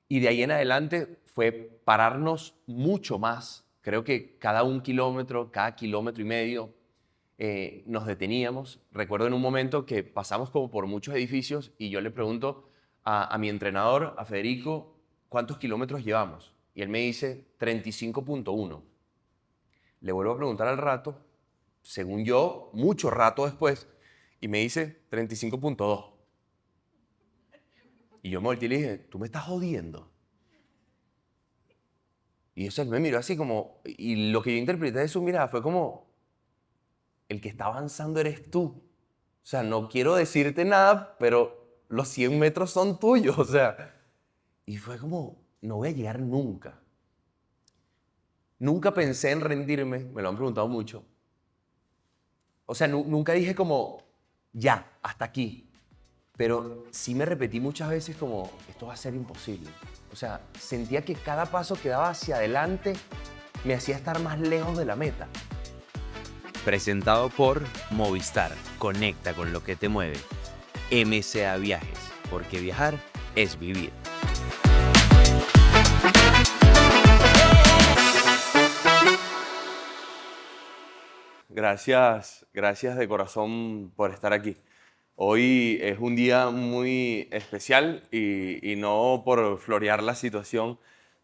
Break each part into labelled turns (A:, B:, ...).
A: Y de ahí en adelante fue pararnos mucho más. Creo que cada 1 kilómetro, cada kilómetro y medio nos deteníamos. Recuerdo en un momento que pasamos como por muchos edificios y yo le pregunto a mi entrenador, a Federico, ¿cuántos kilómetros llevamos? Y él me dice 35.1. Le vuelvo a preguntar al rato, según yo, mucho rato después, y me dice 35.2. Y yo me volteé y le dije, ¿tú me estás jodiendo? Y eso él me miró así como, y lo que yo interpreté de su mirada fue como, el que está avanzando eres tú. O sea, no quiero decirte nada, pero los 100 metros son tuyos, o sea. Y fue como, no voy a llegar nunca. Nunca pensé en rendirme, me lo han preguntado mucho. O sea, nunca dije como, ya, hasta aquí. Pero sí me repetí muchas veces como, esto va a ser imposible. O sea, sentía que cada paso que daba hacia adelante me hacía estar más lejos de la meta.
B: Presentado por Movistar. Conecta con lo que te mueve. MCA Viajes, porque viajar es vivir.
A: Gracias de corazón por estar aquí. Hoy es un día muy especial y no por florear la situación,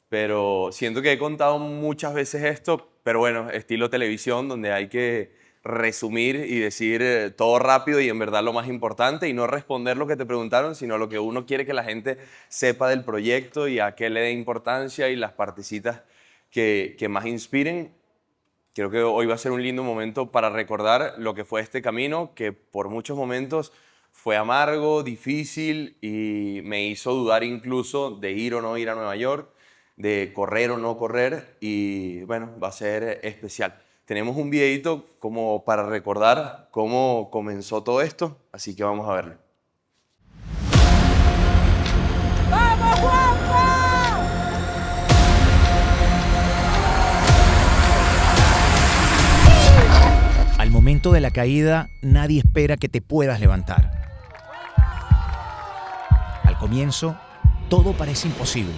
A: pero siento que he contado muchas veces esto, pero bueno, estilo televisión, donde hay que resumir y decir todo rápido y en verdad lo más importante y no responder lo que te preguntaron, sino lo que uno quiere que la gente sepa del proyecto y a qué le dé importancia y las partecitas que más inspiren. Creo que hoy va a ser un lindo momento para recordar lo que fue este camino, que por muchos momentos fue amargo, difícil y me hizo dudar incluso de ir o no ir a Nueva York, de correr o no correr y bueno, va a ser especial. Tenemos un videito como para recordar cómo comenzó todo esto, así que vamos a verlo.
C: ¡Vamos, Juanpa!
D: Al momento de la caída, nadie espera que te puedas levantar. Al comienzo, todo parece imposible,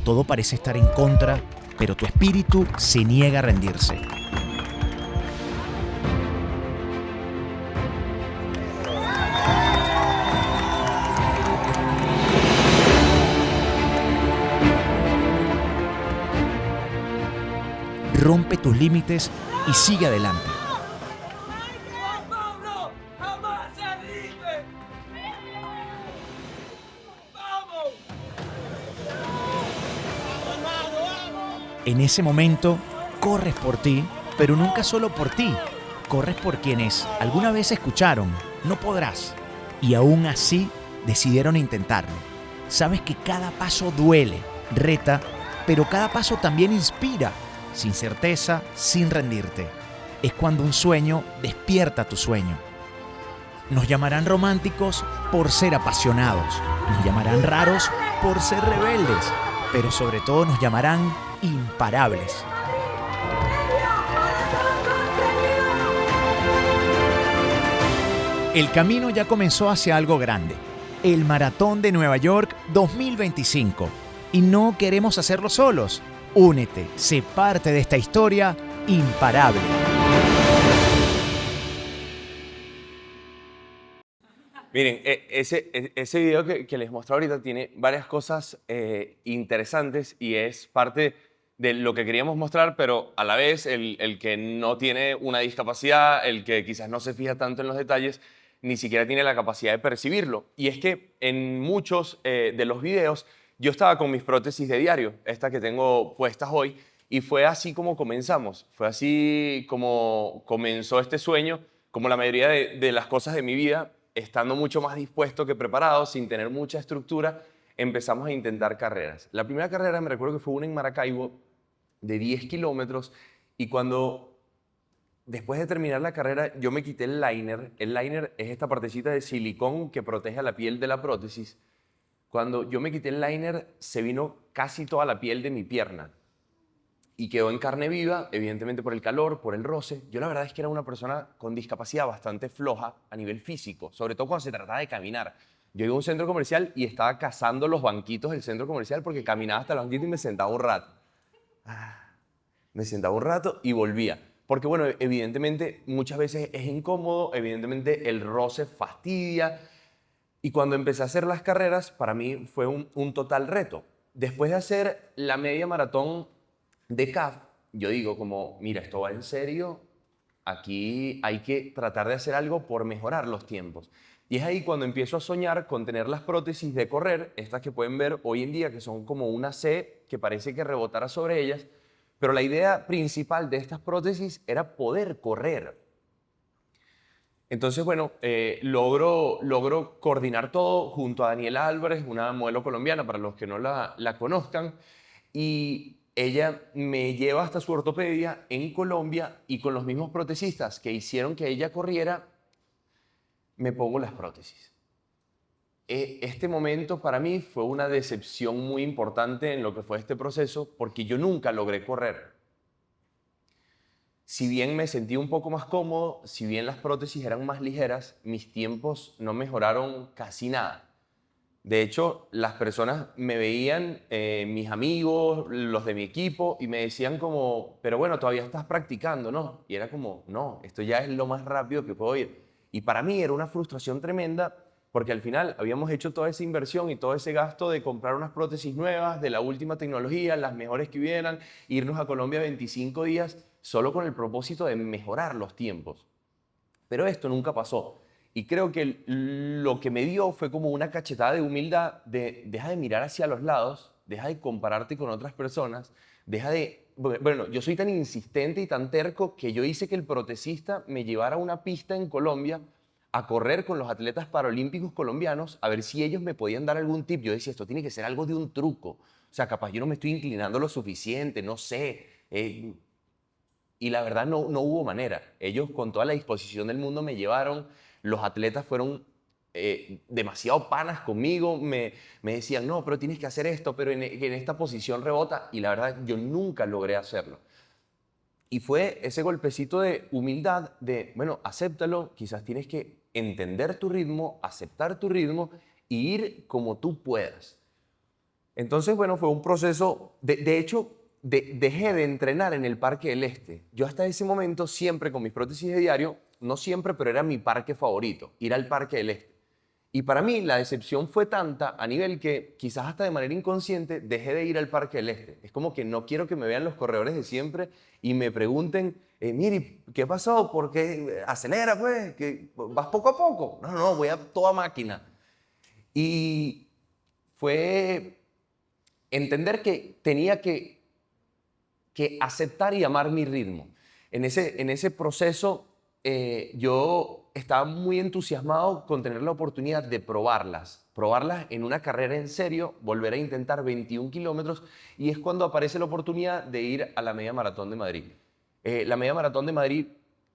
D: todo parece estar en contra, pero tu espíritu se niega a rendirse. Rompe tus límites y sigue adelante.
C: ¡Juan Pablo! ¡Jamás se rinde! ¡Vamos!
D: En ese momento, corres por ti, pero nunca solo por ti. Corres por quienes alguna vez escucharon, no podrás. Y aún así, decidieron intentarlo. Sabes que cada paso duele, reta, pero cada paso también inspira. Sin certeza, sin rendirte. Es cuando un sueño despierta tu sueño. Nos llamarán románticos por ser apasionados. Nos llamarán raros por ser rebeldes. Pero sobre todo nos llamarán imparables. El camino ya comenzó hacia algo grande. El Maratón de Nueva York 2025. Y no queremos hacerlo solos. Únete, sé parte de esta historia imparable.
A: Miren, ese video que les muestro ahorita tiene varias cosas interesantes y es parte de lo que queríamos mostrar, pero a la vez el que no tiene una discapacidad, el que quizás no se fija tanto en los detalles, ni siquiera tiene la capacidad de percibirlo. Y es que en muchos de los videos yo estaba con mis prótesis de diario, esta que tengo puestas hoy, y fue así como comenzamos, fue así como comenzó este sueño, como la mayoría de las cosas de mi vida, estando mucho más dispuesto que preparado, sin tener mucha estructura, empezamos a intentar carreras. La primera carrera me recuerdo que fue una en Maracaibo de 10 kilómetros y cuando después de terminar la carrera yo me quité el liner. El liner es esta partecita de silicón que protege a la piel de la prótesis. Cuando yo me quité el liner se vino casi toda la piel de mi pierna y quedó en carne viva, evidentemente por el calor, por el roce. Yo la verdad es que era una persona con discapacidad bastante floja a nivel físico, sobre todo cuando se trataba de caminar. Yo iba a un centro comercial y estaba cazando los banquitos del centro comercial porque caminaba hasta los banquitos y me sentaba un rato. Me sentaba un rato y volvía. Porque, bueno, evidentemente muchas veces es incómodo, evidentemente el roce fastidia. Y cuando empecé a hacer las carreras, para mí fue un total reto. Después de hacer la media maratón de CAF, yo digo como, mira, esto va en serio, aquí hay que tratar de hacer algo por mejorar los tiempos. Y es ahí cuando empiezo a soñar con tener las prótesis de correr, estas que pueden ver hoy en día, que son como una C que parece que rebotara sobre ellas, pero la idea principal de estas prótesis era poder correr. Entonces, bueno, logro coordinar todo junto a Daniela Álvarez, una modelo colombiana, para los que no la conozcan, y ella me lleva hasta su ortopedia en Colombia y con los mismos protecistas que hicieron que ella corriera, me pongo las prótesis. Este momento para mí fue una decepción muy importante en lo que fue este proceso porque yo nunca logré correr. Si bien me sentí un poco más cómodo, si bien las prótesis eran más ligeras, mis tiempos no mejoraron casi nada. De hecho, las personas me veían, mis amigos, los de mi equipo, y me decían como, pero bueno, todavía estás practicando, ¿no? Y era como, no, esto ya es lo más rápido que puedo ir. Y para mí era una frustración tremenda porque al final habíamos hecho toda esa inversión y todo ese gasto de comprar unas prótesis nuevas, de la última tecnología, las mejores que hubieran, irnos a Colombia 25 días solo con el propósito de mejorar los tiempos. Pero esto nunca pasó. Y creo que lo que me dio fue como una cachetada de humildad, de deja de mirar hacia los lados, deja de compararte con otras personas, deja de... Bueno, yo soy tan insistente y tan terco que yo hice que el protecista me llevara a una pista en Colombia a correr con los atletas paralímpicos colombianos a ver si ellos me podían dar algún tip. Yo decía, esto tiene que ser algo de un truco. O sea, capaz yo no me estoy inclinando lo suficiente, no sé. Y la verdad no hubo manera. Ellos con toda la disposición del mundo me llevaron. Los atletas fueron demasiado panas conmigo. Me decían, no, pero tienes que hacer esto, pero en esta posición rebota. Y la verdad yo nunca logré hacerlo. Y fue ese golpecito de humildad de, bueno, acéptalo, quizás tienes que entender tu ritmo, aceptar tu ritmo e ir como tú puedas. Entonces, bueno, fue un proceso, de hecho, dejé de entrenar en el Parque del Este. Yo hasta ese momento siempre con mis prótesis de diario, no siempre, pero era mi parque favorito, ir al Parque del Este. Y para mí la decepción fue tanta a nivel que quizás hasta de manera inconsciente dejé de ir al Parque del Este. Es como que no quiero que me vean los corredores de siempre y me pregunten, mire, ¿qué pasó? ¿Por qué acelera, pues? ¿Que vas poco a poco? No, voy a toda máquina. Y fue entender que tenía que aceptar y amar mi ritmo. En ese proceso yo estaba muy entusiasmado con tener la oportunidad de probarlas en una carrera en serio, volver a intentar 21 kilómetros, y es cuando aparece la oportunidad de ir a la Media Maratón de Madrid. La Media Maratón de Madrid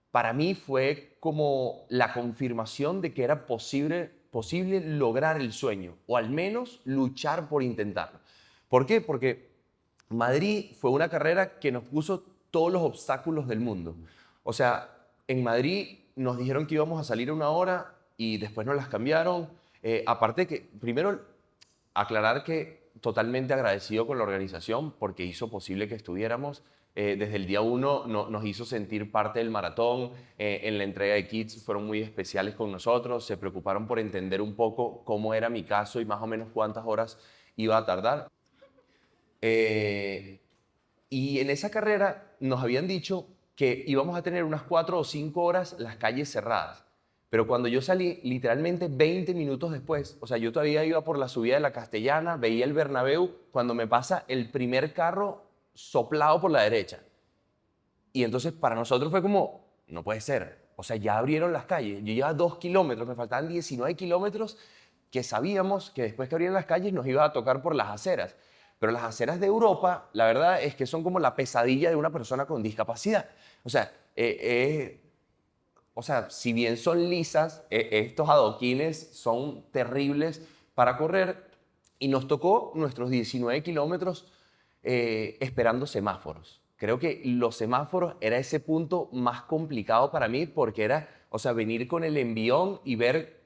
A: para mí fue como la confirmación de que era posible lograr el sueño, o al menos luchar por intentarlo. ¿Por qué? Porque Madrid fue una carrera que nos puso todos los obstáculos del mundo. O sea, en Madrid nos dijeron que íbamos a salir a 1 hora y después nos las cambiaron. Aparte que, primero, aclarar que totalmente agradecido con la organización porque hizo posible que estuviéramos. Desde el día 1 nos hizo sentir parte del maratón. En la entrega de kits fueron muy especiales con nosotros. Se preocuparon por entender un poco cómo era mi caso y más o menos cuántas horas iba a tardar. Y en esa carrera nos habían dicho que íbamos a tener unas 4 o 5 horas las calles cerradas. Pero cuando yo salí, literalmente 20 minutos después, o sea, yo todavía iba por la subida de la Castellana, veía el Bernabéu, cuando me pasa el primer carro soplado por la derecha. Y entonces para nosotros fue como, no puede ser. O sea, ya abrieron las calles. Yo llevaba 2 kilómetros, me faltaban 19 kilómetros que sabíamos que después que abrieran las calles nos iba a tocar por las aceras. Pero las aceras de Europa, la verdad es que son como la pesadilla de una persona con discapacidad. O sea, si bien son lisas, estos adoquines son terribles para correr. Y nos tocó nuestros 19 kilómetros esperando semáforos. Creo que los semáforos era ese punto más complicado para mí porque era, venir con el envión y ver,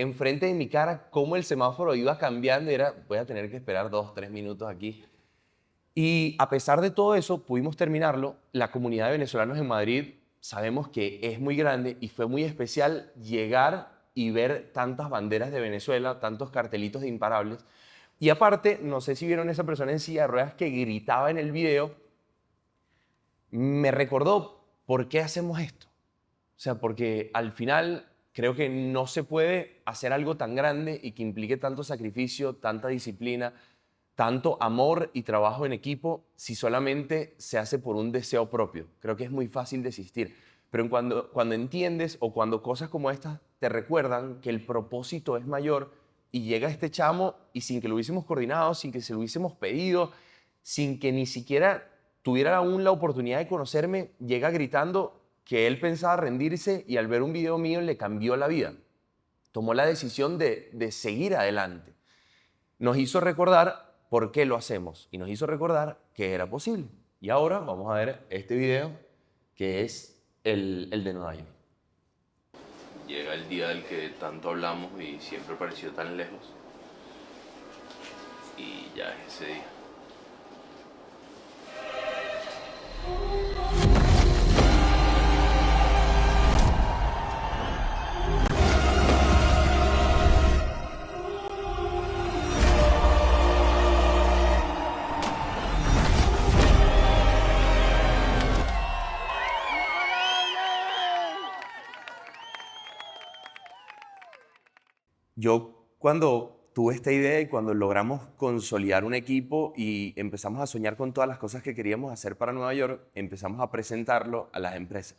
A: enfrente de mi cara cómo el semáforo iba cambiando y era, voy a tener que esperar 2, 3 minutos aquí. Y a pesar de todo eso, pudimos terminarlo. La comunidad de venezolanos en Madrid sabemos que es muy grande y fue muy especial llegar y ver tantas banderas de Venezuela, tantos cartelitos de imparables. Y aparte, no sé si vieron esa persona en silla de ruedas que gritaba en el video, me recordó por qué hacemos esto. O sea, porque al final creo que no se puede hacer algo tan grande y que implique tanto sacrificio, tanta disciplina, tanto amor y trabajo en equipo si solamente se hace por un deseo propio. Creo que es muy fácil desistir. Pero cuando entiendes o cuando cosas como estas te recuerdan que el propósito es mayor y llega este chamo y sin que lo hubiésemos coordinado, sin que se lo hubiésemos pedido, sin que ni siquiera tuviera aún la oportunidad de conocerme, llega gritando que él pensaba rendirse y al ver un video mío le cambió la vida. Tomó la decisión de seguir adelante. Nos hizo recordar por qué lo hacemos y nos hizo recordar que era posible. Y ahora vamos a ver este video que es el de Nueva York. Llega el día del que tanto hablamos y siempre pareció tan lejos. Y ya es ese día. Yo cuando tuve esta idea y cuando logramos consolidar un equipo y empezamos a soñar con todas las cosas que queríamos hacer para Nueva York, empezamos a presentarlo a las empresas.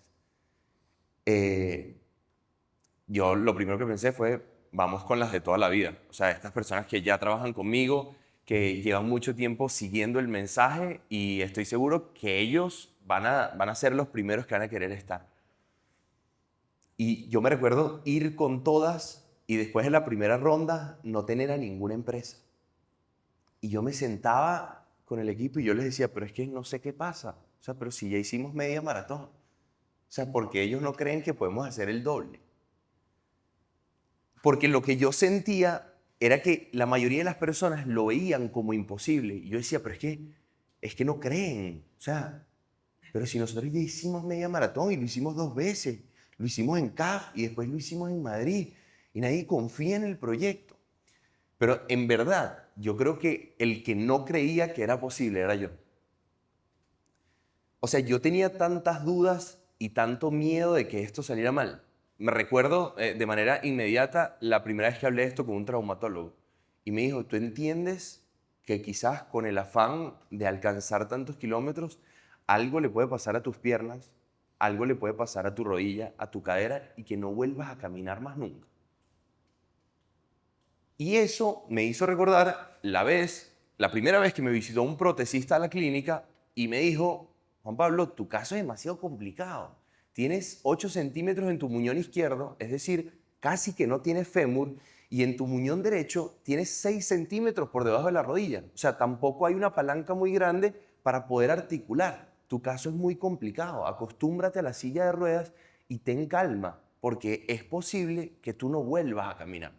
A: Yo lo primero que pensé fue, vamos con las de toda la vida. O sea, estas personas que ya trabajan conmigo, que llevan mucho tiempo siguiendo el mensaje y estoy seguro que ellos van a ser los primeros que van a querer estar. Y yo me recuerdo ir con todas y después de la primera ronda no tener a ninguna empresa. Y yo me sentaba con el equipo y yo les decía, pero es que no sé qué pasa. O sea, pero si ya hicimos media maratón. O sea, porque ellos no creen que podemos hacer el doble. Porque lo que yo sentía era que la mayoría de las personas lo veían como imposible. Y yo decía, pero es que no creen. O sea, pero si nosotros ya hicimos media maratón y lo hicimos 2 veces. Lo hicimos en CAF y después lo hicimos en Madrid. Y nadie confía en el proyecto. Pero en verdad, yo creo que el que no creía que era posible era yo. O sea, yo tenía tantas dudas y tanto miedo de que esto saliera mal. Me recuerdo de manera inmediata la primera vez que hablé de esto con un traumatólogo. Y me dijo, ¿tú entiendes que quizás con el afán de alcanzar tantos kilómetros, algo le puede pasar a tus piernas, algo le puede pasar a tu rodilla, a tu cadera y que no vuelvas a caminar más nunca? Y eso me hizo recordar la primera vez que me visitó un protesista a la clínica y me dijo, Juan Pablo, tu caso es demasiado complicado. Tienes 8 centímetros en tu muñón izquierdo, es decir, casi que no tienes fémur, y en tu muñón derecho tienes 6 centímetros por debajo de la rodilla. O sea, tampoco hay una palanca muy grande para poder articular. Tu caso es muy complicado. Acostúmbrate a la silla de ruedas y ten calma, porque es posible que tú no vuelvas a caminar.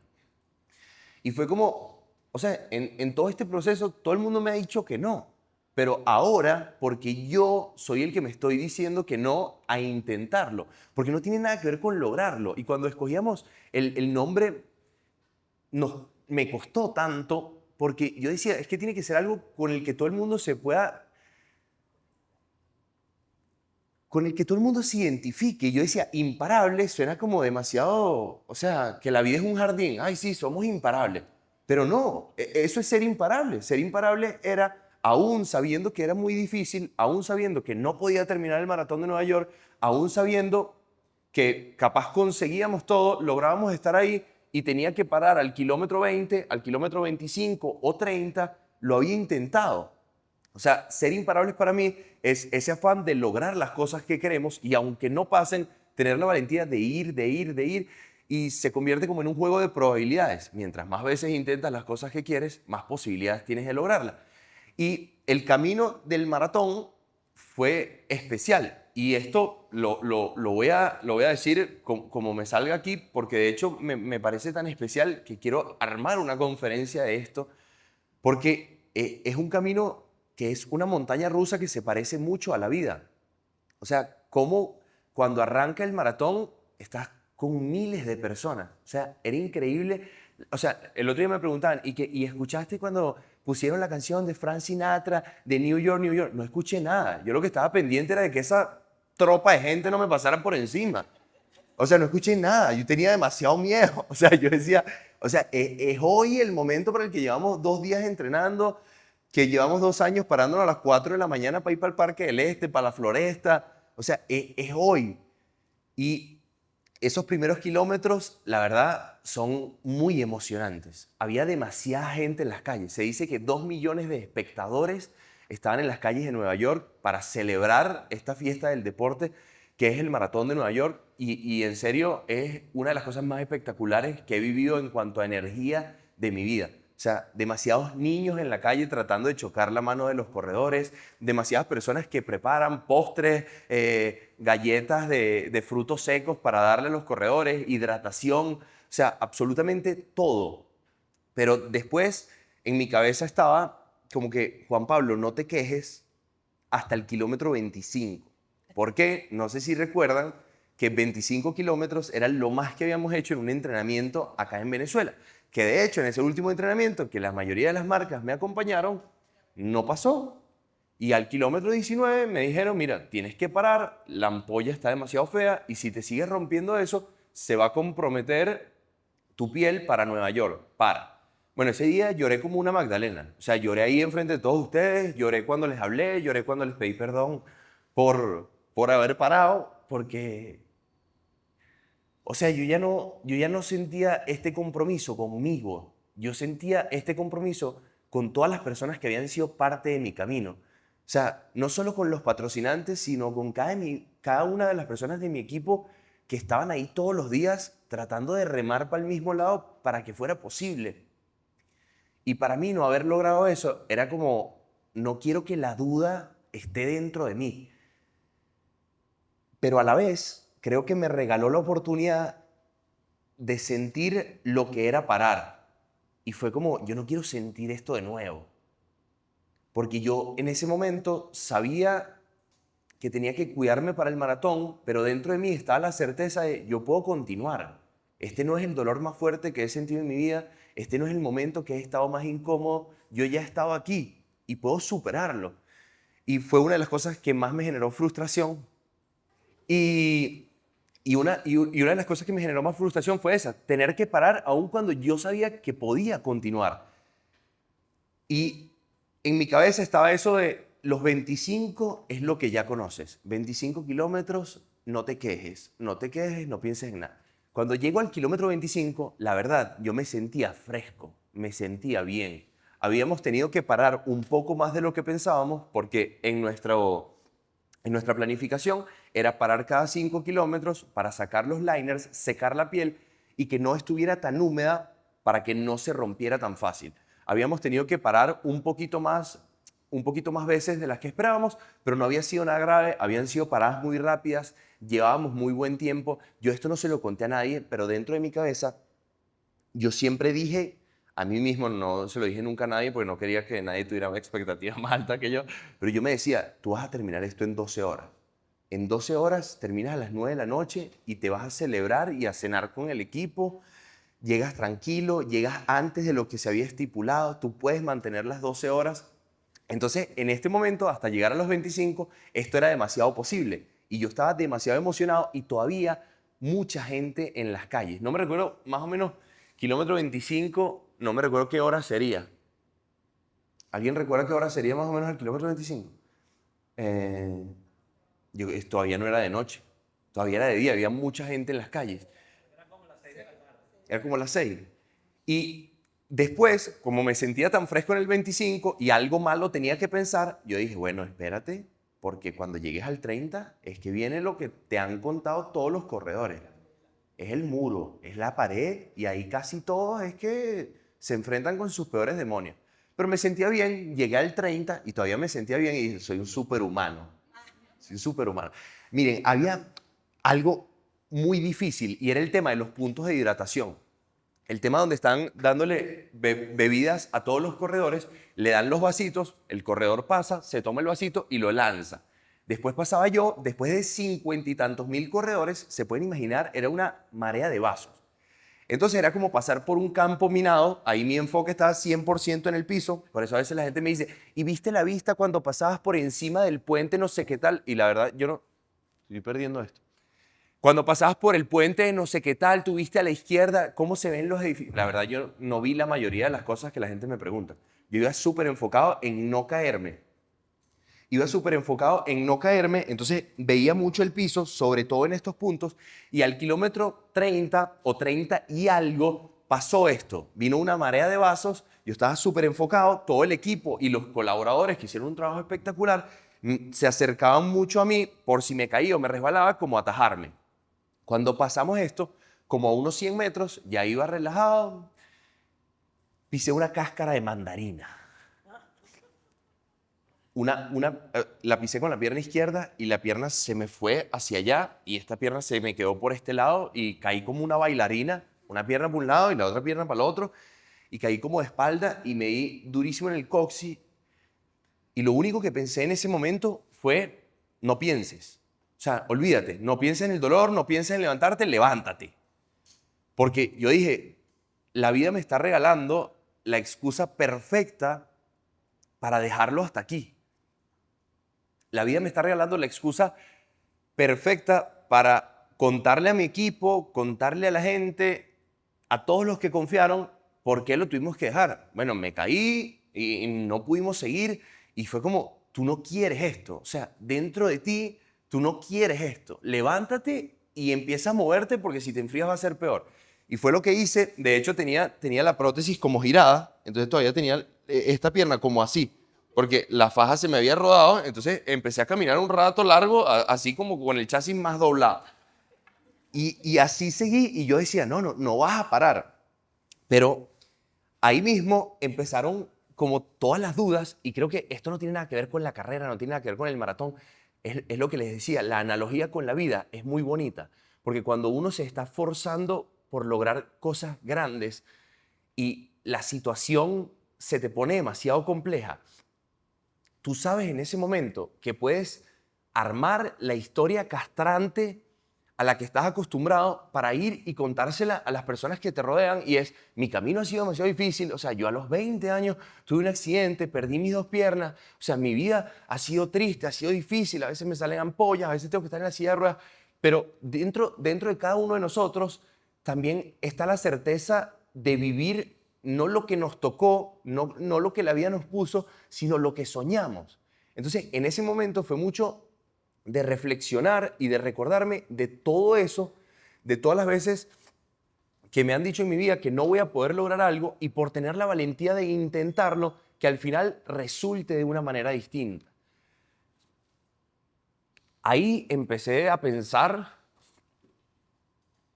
A: Y fue como, o sea, en todo este proceso todo el mundo me ha dicho que no. Pero ahora, porque yo soy el que me estoy diciendo que no a intentarlo. Porque no tiene nada que ver con lograrlo. Y cuando escogíamos el nombre, me costó tanto porque yo decía, es que tiene que ser algo con el que todo el mundo se pueda... con el que todo el mundo se identifique. Y yo decía, imparable suena como demasiado, o sea, que la vida es un jardín. Ay, sí, somos imparables. Pero no, eso es ser imparable. Ser imparable era, aún sabiendo que era muy difícil, aún sabiendo que no podía terminar el maratón de Nueva York, aún sabiendo que capaz conseguíamos todo, lográbamos estar ahí y tenía que parar al kilómetro 20, al kilómetro 25 o 30, lo había intentado. O sea, ser imparables para mí es ese afán de lograr las cosas que queremos y aunque no pasen, tener la valentía de ir y se convierte como en un juego de probabilidades. Mientras más veces intentas las cosas que quieres, más posibilidades tienes de lograrlas. Y el camino del maratón fue especial. Y esto lo voy a decir como me salga aquí, porque de hecho me parece tan especial que quiero armar una conferencia de esto, porque es un camino que es una montaña rusa que se parece mucho a la vida. O sea, como cuando arranca el maratón estás con miles de personas. O sea, era increíble. O sea, el otro día me preguntaban, ¿y escuchaste cuando pusieron la canción de Frank Sinatra de New York, New York? No escuché nada. Yo lo que estaba pendiente era de que esa tropa de gente no me pasara por encima. O sea, no escuché nada. Yo tenía demasiado miedo. O sea, yo decía, o sea, es hoy el momento para el que llevamos 2 días entrenando, que llevamos 2 años parándonos a las 4 de la mañana para ir para el Parque del Este, para la Floresta. O sea, es hoy. Y esos primeros kilómetros, la verdad, son muy emocionantes. Había demasiada gente en las calles. Se dice que 2 millones de espectadores estaban en las calles de Nueva York para celebrar esta fiesta del deporte que es el Maratón de Nueva York. Y en serio, es una de las cosas más espectaculares que he vivido en cuanto a energía de mi vida. O sea, demasiados niños en la calle tratando de chocar la mano de los corredores, demasiadas personas que preparan postres, galletas de frutos secos para darle a los corredores, hidratación, o sea, absolutamente todo. Pero después en mi cabeza estaba como que, Juan Pablo, no te quejes hasta el kilómetro 25. ¿Por qué? No sé si recuerdan que 25 kilómetros era lo más que habíamos hecho en un entrenamiento acá en Venezuela. Que de hecho en ese último entrenamiento, que la mayoría de las marcas me acompañaron, no pasó. Y al kilómetro 19 me dijeron, mira, tienes que parar, la ampolla está demasiado fea y si te sigues rompiendo eso, se va a comprometer tu piel para Nueva York. Para. Bueno, ese día lloré como una Magdalena. O sea, lloré ahí enfrente de todos ustedes, lloré cuando les hablé, lloré cuando les pedí perdón por haber parado, porque... O sea, yo ya no sentía este compromiso conmigo. Yo sentía este compromiso con todas las personas que habían sido parte de mi camino. O sea, no solo con los patrocinantes, sino con cada una de las personas de mi equipo que estaban ahí todos los días tratando de remar para el mismo lado para que fuera posible. Y para mí no haber logrado eso era como, no quiero que la duda esté dentro de mí. Pero a la vez creo que me regaló la oportunidad de sentir lo que era parar. Y fue como, yo no quiero sentir esto de nuevo. Porque yo en ese momento sabía que tenía que cuidarme para el maratón, pero dentro de mí estaba la certeza de, yo puedo continuar. Este no es el dolor más fuerte que he sentido en mi vida, este no es el momento que he estado más incómodo, yo ya he estado aquí y puedo superarlo. Y fue una de las cosas que más me generó frustración. Y una de las cosas que me generó más frustración fue esa, tener que parar aun cuando yo sabía que podía continuar. Y en mi cabeza estaba eso de los 25 es lo que ya conoces. 25 kilómetros, no te quejes, no pienses en nada. Cuando llego al kilómetro 25, la verdad, yo me sentía fresco, me sentía bien. Habíamos tenido que parar un poco más de lo que pensábamos porque en nuestra planificación era parar cada 5 kilómetros para sacar los liners, secar la piel y que no estuviera tan húmeda para que no se rompiera tan fácil. Habíamos tenido que parar un poquito más veces de las que esperábamos, pero no había sido nada grave, habían sido paradas muy rápidas, llevábamos muy buen tiempo. Yo esto no se lo conté a nadie, pero dentro de mi cabeza yo siempre dije, a mí mismo no se lo dije nunca a nadie porque no quería que nadie tuviera una expectativa más alta que yo, pero yo me decía, tú vas a terminar esto en 12 horas. En 12 horas terminas a las 9 de la noche y te vas a celebrar y a cenar con el equipo. Llegas tranquilo, llegas antes de lo que se había estipulado, tú puedes mantener las 12 horas. Entonces, en este momento, hasta llegar a los 25, esto era demasiado posible. Y yo estaba demasiado emocionado y todavía mucha gente en las calles. No me recuerdo, más o menos, kilómetro 25, no me recuerdo qué hora sería. ¿Alguien recuerda qué hora sería más o menos el kilómetro 25? Todavía no era de noche, todavía era de día, había mucha gente en las calles. Era como las 6 de la tarde. Era como las 6. Y después, como me sentía tan fresco en el 25 y algo malo tenía que pensar, yo dije, bueno, espérate, porque cuando llegues al 30 es que viene lo que te han contado todos los corredores. Es el muro, es la pared y ahí casi todos es que se enfrentan con sus peores demonios. Pero me sentía bien, llegué al 30 y todavía me sentía bien y dije, soy un superhumano.
E: soy superhumano. Miren, había algo muy difícil y era el tema de los puntos de hidratación. El tema donde están dándole bebidas a todos los corredores, le dan los vasitos, el corredor pasa, se toma el vasito y lo lanza. Después pasaba yo, después de 50 y tantos mil corredores, se pueden imaginar, era una marea de vasos. Entonces era como pasar por un campo minado, ahí mi enfoque estaba 100% en el piso, por eso a veces la gente me dice, ¿y viste la vista cuando pasabas por encima del puente no sé qué tal? Y la verdad, yo no, estoy perdiendo esto. Cuando pasabas por el puente no sé qué tal, tú viste a la izquierda, ¿cómo se ven los edificios? La verdad, yo no vi la mayoría de las cosas que la gente me pregunta. Yo iba súper enfocado en no caerme. Entonces veía mucho el piso, sobre todo en estos puntos, y al kilómetro 30 o 30 y algo pasó esto. Vino una marea de vasos, yo estaba súper enfocado, todo el equipo y los colaboradores que hicieron un trabajo espectacular se acercaban mucho a mí por si me caía o me resbalaba, como a atajarme. Cuando pasamos esto, como a unos 100 metros, ya iba relajado, pisé una cáscara de mandarina. La pisé con la pierna izquierda y la pierna se me fue hacia allá y esta pierna se me quedó por este lado y caí como una bailarina, una pierna para un lado y la otra pierna para el otro, y caí como de espalda y me di durísimo en el coxis. Y lo único que pensé en ese momento fue, no pienses. O sea, olvídate, no pienses en el dolor, no pienses en levantarte, levántate. Porque yo dije, la vida me está regalando la excusa perfecta para dejarlo hasta aquí. La vida me está regalando la excusa perfecta para contarle a mi equipo, contarle a la gente, a todos los que confiaron, por qué lo tuvimos que dejar. Bueno, me caí y no pudimos seguir y fue como, tú no quieres esto. O sea, dentro de ti, tú no quieres esto. Levántate y empieza a moverte porque si te enfrías va a ser peor. Y fue lo que hice. De hecho, tenía la prótesis como girada, entonces todavía tenía esta pierna como así, porque la faja se me había rodado, entonces empecé a caminar un rato largo, así como con el chasis más doblado. Y así seguí y yo decía, no vas a parar. Pero ahí mismo empezaron como todas las dudas y creo que esto no tiene nada que ver con la carrera, no tiene nada que ver con el maratón. Es lo que les decía, la analogía con la vida es muy bonita, porque cuando uno se está forzando por lograr cosas grandes y la situación se te pone demasiado compleja, tú sabes en ese momento que puedes armar la historia castrante a la que estás acostumbrado para ir y contársela a las personas que te rodean y es, mi camino ha sido demasiado difícil, o sea, yo a los 20 años tuve un accidente, perdí mis 2 piernas, o sea, mi vida ha sido triste, ha sido difícil, a veces me salen ampollas, a veces tengo que estar en la silla de ruedas, pero dentro de cada uno de nosotros también está la certeza de vivir no lo que nos tocó, no lo que la vida nos puso, sino lo que soñamos. Entonces, en ese momento fue mucho de reflexionar y de recordarme de todo eso, de todas las veces que me han dicho en mi vida que no voy a poder lograr algo y por tener la valentía de intentarlo, que al final resulte de una manera distinta. Ahí empecé a pensar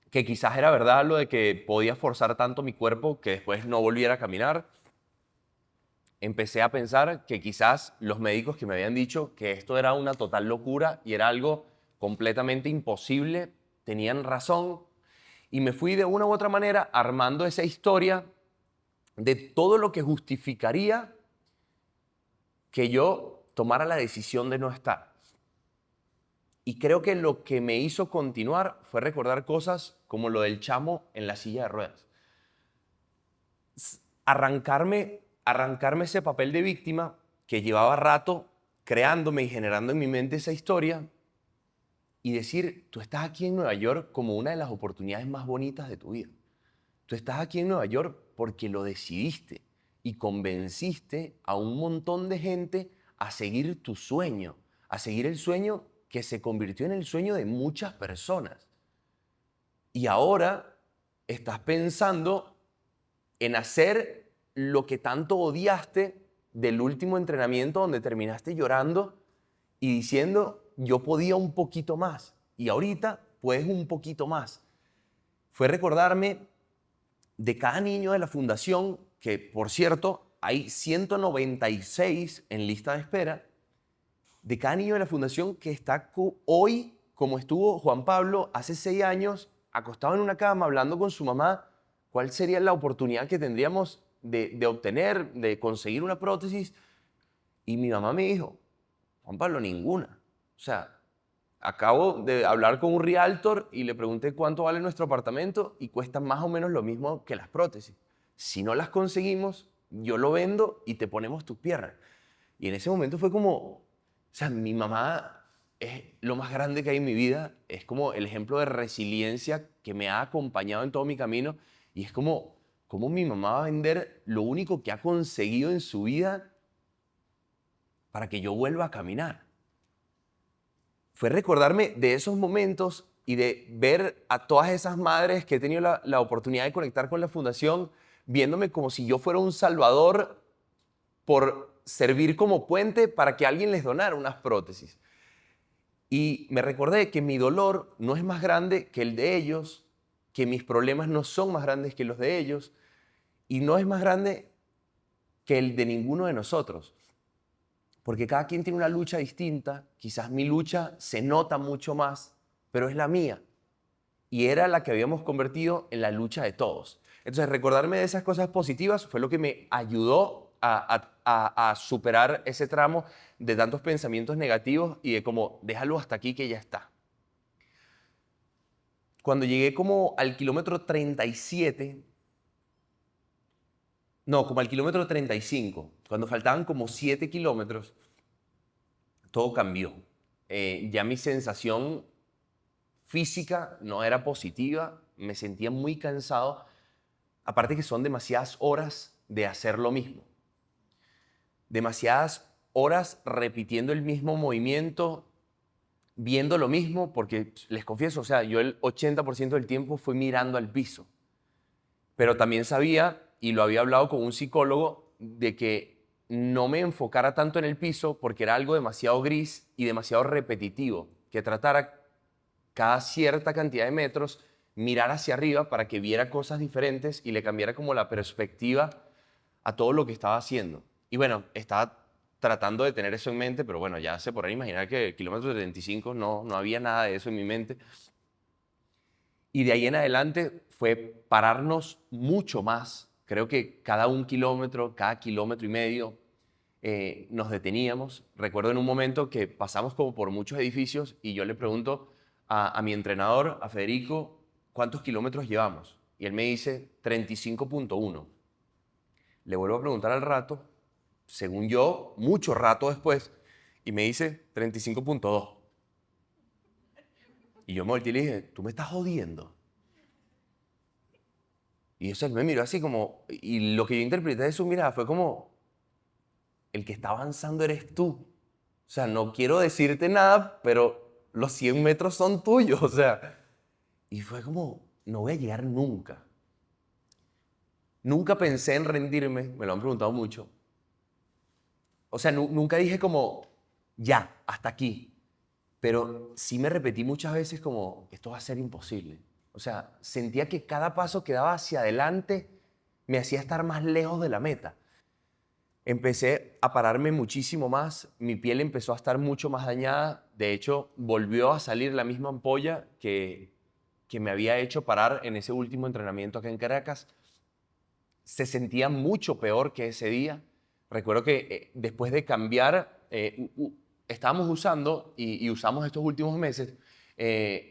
E: que quizás era verdad lo de que podía forzar tanto mi cuerpo que después no volviera a caminar. Empecé a pensar que quizás los médicos que me habían dicho que esto era una total locura y era algo completamente imposible, tenían razón. Y me fui de una u otra manera armando esa historia de todo lo que justificaría que yo tomara la decisión de no estar. Y creo que lo que me hizo continuar fue recordar cosas como lo del chamo en la silla de ruedas. Arrancarme ese papel de víctima que llevaba rato creándome y generando en mi mente esa historia y decir, tú estás aquí en Nueva York como una de las oportunidades más bonitas de tu vida. Tú estás aquí en Nueva York porque lo decidiste y convenciste a un montón de gente a seguir tu sueño, a seguir el sueño que se convirtió en el sueño de muchas personas. Y ahora estás pensando en hacer lo que tanto odiaste del último entrenamiento donde terminaste llorando y diciendo, yo podía un poquito más y ahorita puedes un poquito más. Fue recordarme de cada niño de la fundación, que por cierto hay 196 en lista de espera, de cada niño de la fundación que está hoy, como estuvo Juan Pablo hace 6 años, acostado en una cama hablando con su mamá, cuál sería la oportunidad que tendríamos de obtener, de conseguir una prótesis. Y mi mamá me dijo, Juan Pablo, ninguna. O sea, acabo de hablar con un realtor y le pregunté cuánto vale nuestro apartamento y cuesta más o menos lo mismo que las prótesis. Si no las conseguimos, yo lo vendo y te ponemos tus piernas. Y en ese momento fue como, o sea, mi mamá es lo más grande que hay en mi vida, es como el ejemplo de resiliencia que me ha acompañado en todo mi camino y es como mi mamá va a vender lo único que ha conseguido en su vida para que yo vuelva a caminar. Fue recordarme de esos momentos y de ver a todas esas madres que he tenido la oportunidad de conectar con la fundación, viéndome como si yo fuera un salvador por servir como puente para que alguien les donara unas prótesis. Y me recordé que mi dolor no es más grande que el de ellos, que mis problemas no son más grandes que los de ellos y no es más grande que el de ninguno de nosotros. Porque cada quien tiene una lucha distinta, quizás mi lucha se nota mucho más, pero es la mía. Y era la que habíamos convertido en la lucha de todos. Entonces, recordarme de esas cosas positivas fue lo que me ayudó a superar ese tramo de tantos pensamientos negativos y de como, déjalo hasta aquí que ya está. Cuando llegué como al kilómetro 37, no, como al kilómetro 35, cuando faltaban como 7 kilómetros, todo cambió. Ya mi sensación física no era positiva, me sentía muy cansado, aparte que son demasiadas horas de hacer lo mismo. Demasiadas horas repitiendo el mismo movimiento, viendo lo mismo, porque les confieso, o sea, yo el 80% del tiempo fui mirando al piso. Pero también sabía, y lo había hablado con un psicólogo, de que no me enfocara tanto en el piso porque era algo demasiado gris y demasiado repetitivo, que tratara cada cierta cantidad de metros mirar hacia arriba para que viera cosas diferentes y le cambiara como la perspectiva a todo lo que estaba haciendo. Y bueno, estaba tratando de tener eso en mente, pero bueno, ya se podrán imaginar que el kilómetro 35 no había nada de eso en mi mente. Y de ahí en adelante fue pararnos mucho más. Creo que cada 1 kilómetro, cada kilómetro y medio nos deteníamos. Recuerdo en un momento que pasamos como por muchos edificios y yo le pregunto a mi entrenador, a Federico, ¿cuántos kilómetros llevamos? Y él me dice 35.1. Le vuelvo a preguntar al rato, según yo, mucho rato después, y me dice 35.2. Y yo me volteé y le dije, ¿tú me estás jodiendo? Y él me miró así como, y lo que yo interpreté de su mirada fue como, el que está avanzando eres tú. O sea, no quiero decirte nada, pero los 100 metros son tuyos, o sea. Y fue como, no voy a llegar nunca. Nunca pensé en rendirme, me lo han preguntado mucho. O sea, nunca dije como, ya, hasta aquí. Pero sí me repetí muchas veces como, esto va a ser imposible. O sea, sentía que cada paso que daba hacia adelante me hacía estar más lejos de la meta. Empecé a pararme muchísimo más, mi piel empezó a estar mucho más dañada. De hecho, volvió a salir la misma ampolla que me había hecho parar en ese último entrenamiento acá en Caracas. Se sentía mucho peor que ese día. Recuerdo que después de cambiar, estábamos usando y usamos estos últimos meses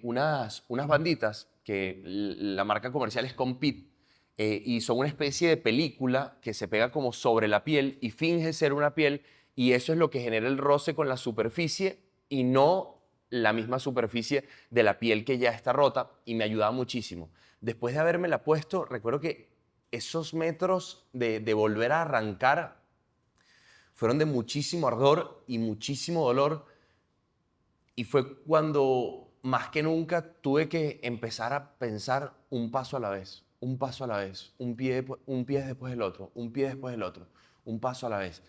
E: unas banditas que la marca comercial es Compete y son una especie de película que se pega como sobre la piel y finge ser una piel y eso es lo que genera el roce con la superficie y no la misma superficie de la piel que ya está rota y me ayudaba muchísimo. Después de habérmela puesto, recuerdo que esos metros de volver a arrancar fueron de muchísimo ardor y muchísimo dolor y fue cuando más que nunca tuve que empezar a pensar un paso a la vez, un paso a la vez, un pie después del otro, un pie después del otro, un paso a la vez.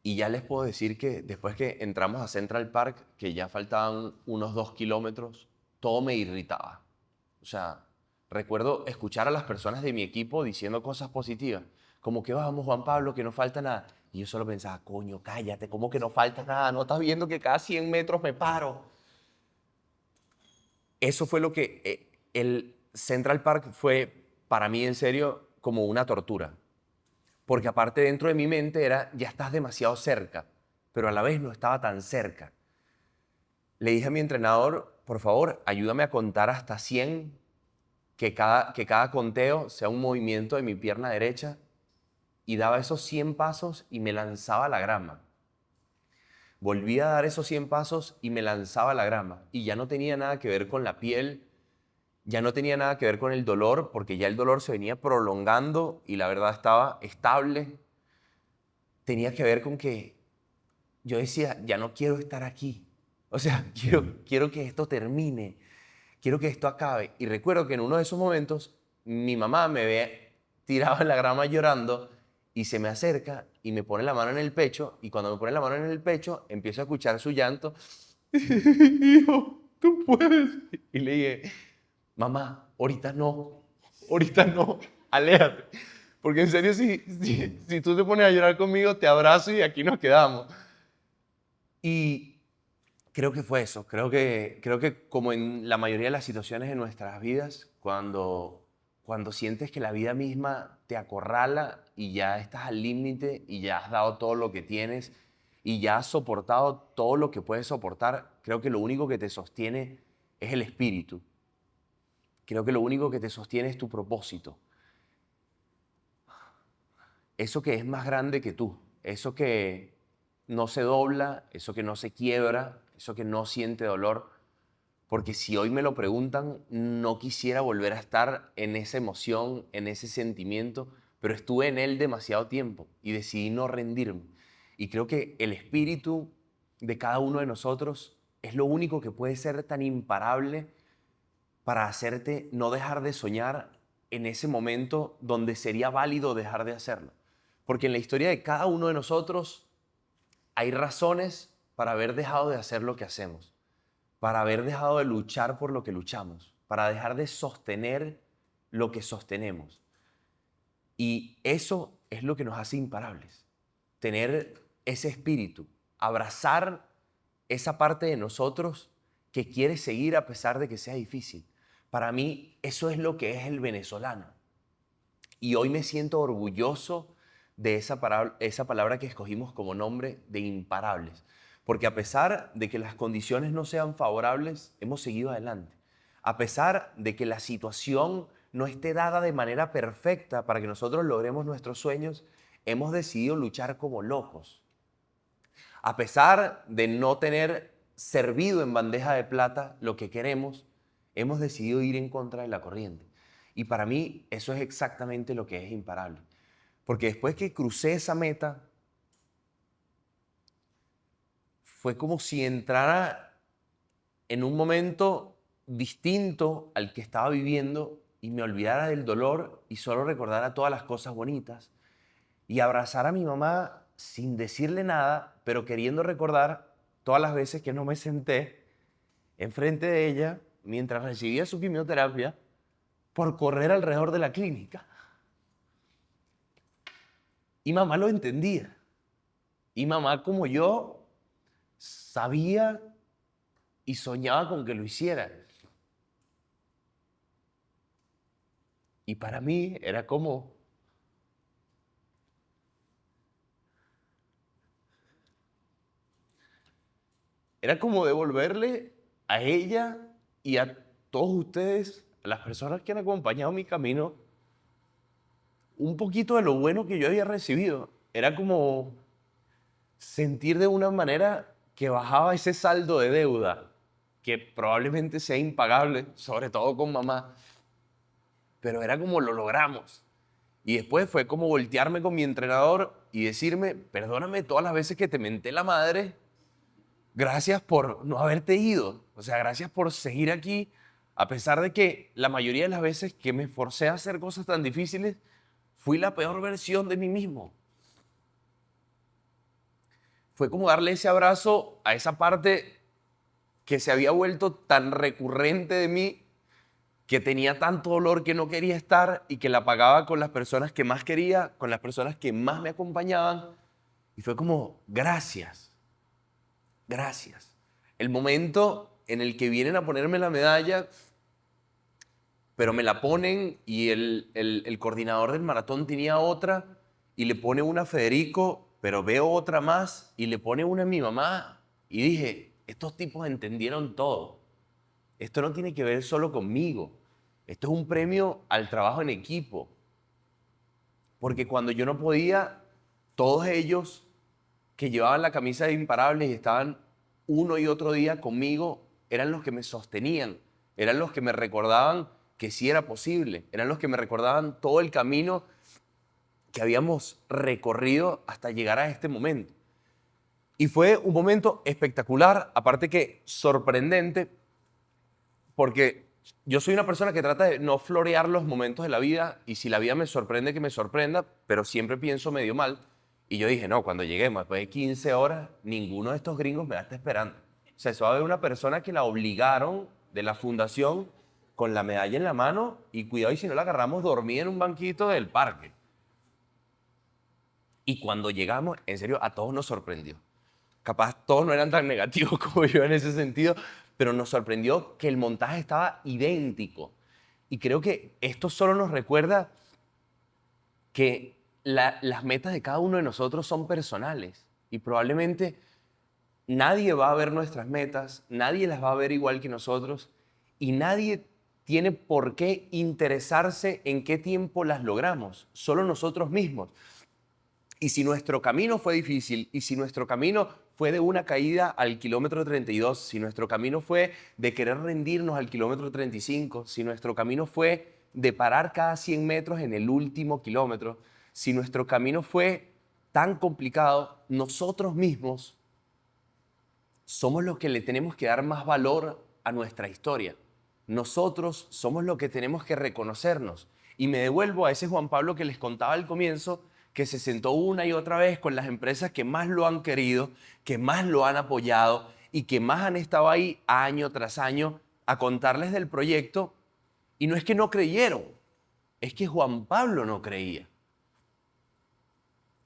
E: Y ya les puedo decir que después que entramos a Central Park, que ya faltaban unos 2 kilómetros, todo me irritaba. O sea, recuerdo escuchar a las personas de mi equipo diciendo cosas positivas, como que vamos Juan Pablo, que no falta nada. Y yo solo pensaba, coño, cállate, ¿cómo que no falta nada? ¿No estás viendo que cada 100 metros me paro? Eso fue lo que el Central Park fue para mí en serio como una tortura. Porque aparte dentro de mi mente era, ya estás demasiado cerca, pero a la vez no estaba tan cerca. Le dije a mi entrenador, por favor, ayúdame a contar hasta 100, que cada conteo sea un movimiento de mi pierna derecha, y daba esos 100 pasos y me lanzaba a la grama. Volvía a dar esos 100 pasos y me lanzaba a la grama. Y ya no tenía nada que ver con la piel, ya no tenía nada que ver con el dolor, porque ya el dolor se venía prolongando y la verdad estaba estable. Tenía que ver con que yo decía, ya no quiero estar aquí. O sea, quiero que esto termine, quiero que esto acabe. Y recuerdo que en uno de esos momentos mi mamá me ve tirado en la grama llorando y se me acerca y me pone la mano en el pecho, y cuando me pone la mano en el pecho empiezo a escuchar su llanto. Hijo, tú puedes. Y le dije, mamá, ahorita no, aléjate. Porque en serio, si tú te pones a llorar conmigo, te abrazo y aquí nos quedamos. Y creo que fue eso. Creo que como en la mayoría de las situaciones en nuestras vidas, cuando sientes que la vida misma te acorrala y ya estás al límite y ya has dado todo lo que tienes y ya has soportado todo lo que puedes soportar, creo que lo único que te sostiene es el espíritu. Creo que lo único que te sostiene es tu propósito. Eso que es más grande que tú, eso que no se dobla, eso que no se quiebra, eso que no siente dolor. Porque si hoy me lo preguntan, no quisiera volver a estar en esa emoción, en ese sentimiento, pero estuve en él demasiado tiempo y decidí no rendirme. Y creo que el espíritu de cada uno de nosotros es lo único que puede ser tan imparable para hacerte no dejar de soñar en ese momento donde sería válido dejar de hacerlo. Porque en la historia de cada uno de nosotros hay razones para haber dejado de hacer lo que hacemos, para haber dejado de luchar por lo que luchamos, para dejar de sostener lo que sostenemos. Y eso es lo que nos hace imparables. Tener ese espíritu, abrazar esa parte de nosotros que quiere seguir a pesar de que sea difícil. Para mí, eso es lo que es el venezolano. Y hoy me siento orgulloso de esa palabra que escogimos como nombre, de imparables. Porque a pesar de que las condiciones no sean favorables, hemos seguido adelante. A pesar de que la situación no esté dada de manera perfecta para que nosotros logremos nuestros sueños, hemos decidido luchar como locos. A pesar de no tener servido en bandeja de plata lo que queremos, hemos decidido ir en contra de la corriente. Y para mí eso es exactamente lo que es imparable. Porque después que crucé esa meta, fue como si entrara en un momento distinto al que estaba viviendo y me olvidara del dolor y solo recordara todas las cosas bonitas y abrazar a mi mamá sin decirle nada, pero queriendo recordar todas las veces que no me senté enfrente de ella mientras recibía su quimioterapia por correr alrededor de la clínica. Y mamá lo entendía. Y mamá, como yo, sabía y soñaba con que lo hiciera. Y para mí era como devolverle a ella y a todos ustedes, a las personas que han acompañado mi camino, un poquito de lo bueno que yo había recibido. Era como sentir de una manera que bajaba ese saldo de deuda, que probablemente sea impagable, sobre todo con mamá, pero era como lo logramos. Y después fue como voltearme con mi entrenador y decirme, perdóname todas las veces que te menté la madre, gracias por no haberte ido, o sea, gracias por seguir aquí, a pesar de que la mayoría de las veces que me forcé a hacer cosas tan difíciles, fui la peor versión de mí mismo. Fue como darle ese abrazo a esa parte que se había vuelto tan recurrente de mí, que tenía tanto dolor que no quería estar y que la pagaba con las personas que más quería, con las personas que más me acompañaban. Y fue como, gracias, gracias. El momento en el que vienen a ponerme la medalla, pero me la ponen y el coordinador del maratón tenía otra y le pone una a Federico, pero veo otra más y le pone una a mi mamá. Y dije, estos tipos entendieron todo. Esto no tiene que ver solo conmigo. Esto es un premio al trabajo en equipo. Porque cuando yo no podía, todos ellos que llevaban la camisa de Imparables y estaban uno y otro día conmigo, eran los que me sostenían, eran los que me recordaban que sí era posible, eran los que me recordaban todo el camino que habíamos recorrido hasta llegar a este momento. Y fue un momento espectacular, aparte que sorprendente, porque yo soy una persona que trata de no florear los momentos de la vida y si la vida me sorprende, que me sorprenda, pero siempre pienso medio mal. Y yo dije, no, cuando lleguemos, después de 15 horas, ninguno de estos gringos me va a estar esperando. O sea, eso va a haber una persona que la obligaron de la fundación con la medalla en la mano y cuidado y si no la agarramos dormida en un banquito del parque. Y cuando llegamos, en serio, a todos nos sorprendió. Capaz todos no eran tan negativos como yo en ese sentido, pero nos sorprendió que el montaje estaba idéntico. Y creo que esto solo nos recuerda que las metas de cada uno de nosotros son personales y probablemente nadie va a ver nuestras metas, nadie las va a ver igual que nosotros y nadie tiene por qué interesarse en qué tiempo las logramos, solo nosotros mismos. Y si nuestro camino fue difícil y si nuestro camino fue de una caída al kilómetro 32, si nuestro camino fue de querer rendirnos al kilómetro 35, si nuestro camino fue de parar cada 100 metros en el último kilómetro, si nuestro camino fue tan complicado, nosotros mismos somos los que le tenemos que dar más valor a nuestra historia. Nosotros somos los que tenemos que reconocernos. Y me devuelvo a ese Juan Pablo que les contaba al comienzo, que se sentó una y otra vez con las empresas que más lo han querido, que más lo han apoyado y que más han estado ahí año tras año a contarles del proyecto. Y no es que no creyeron, es que Juan Pablo no creía.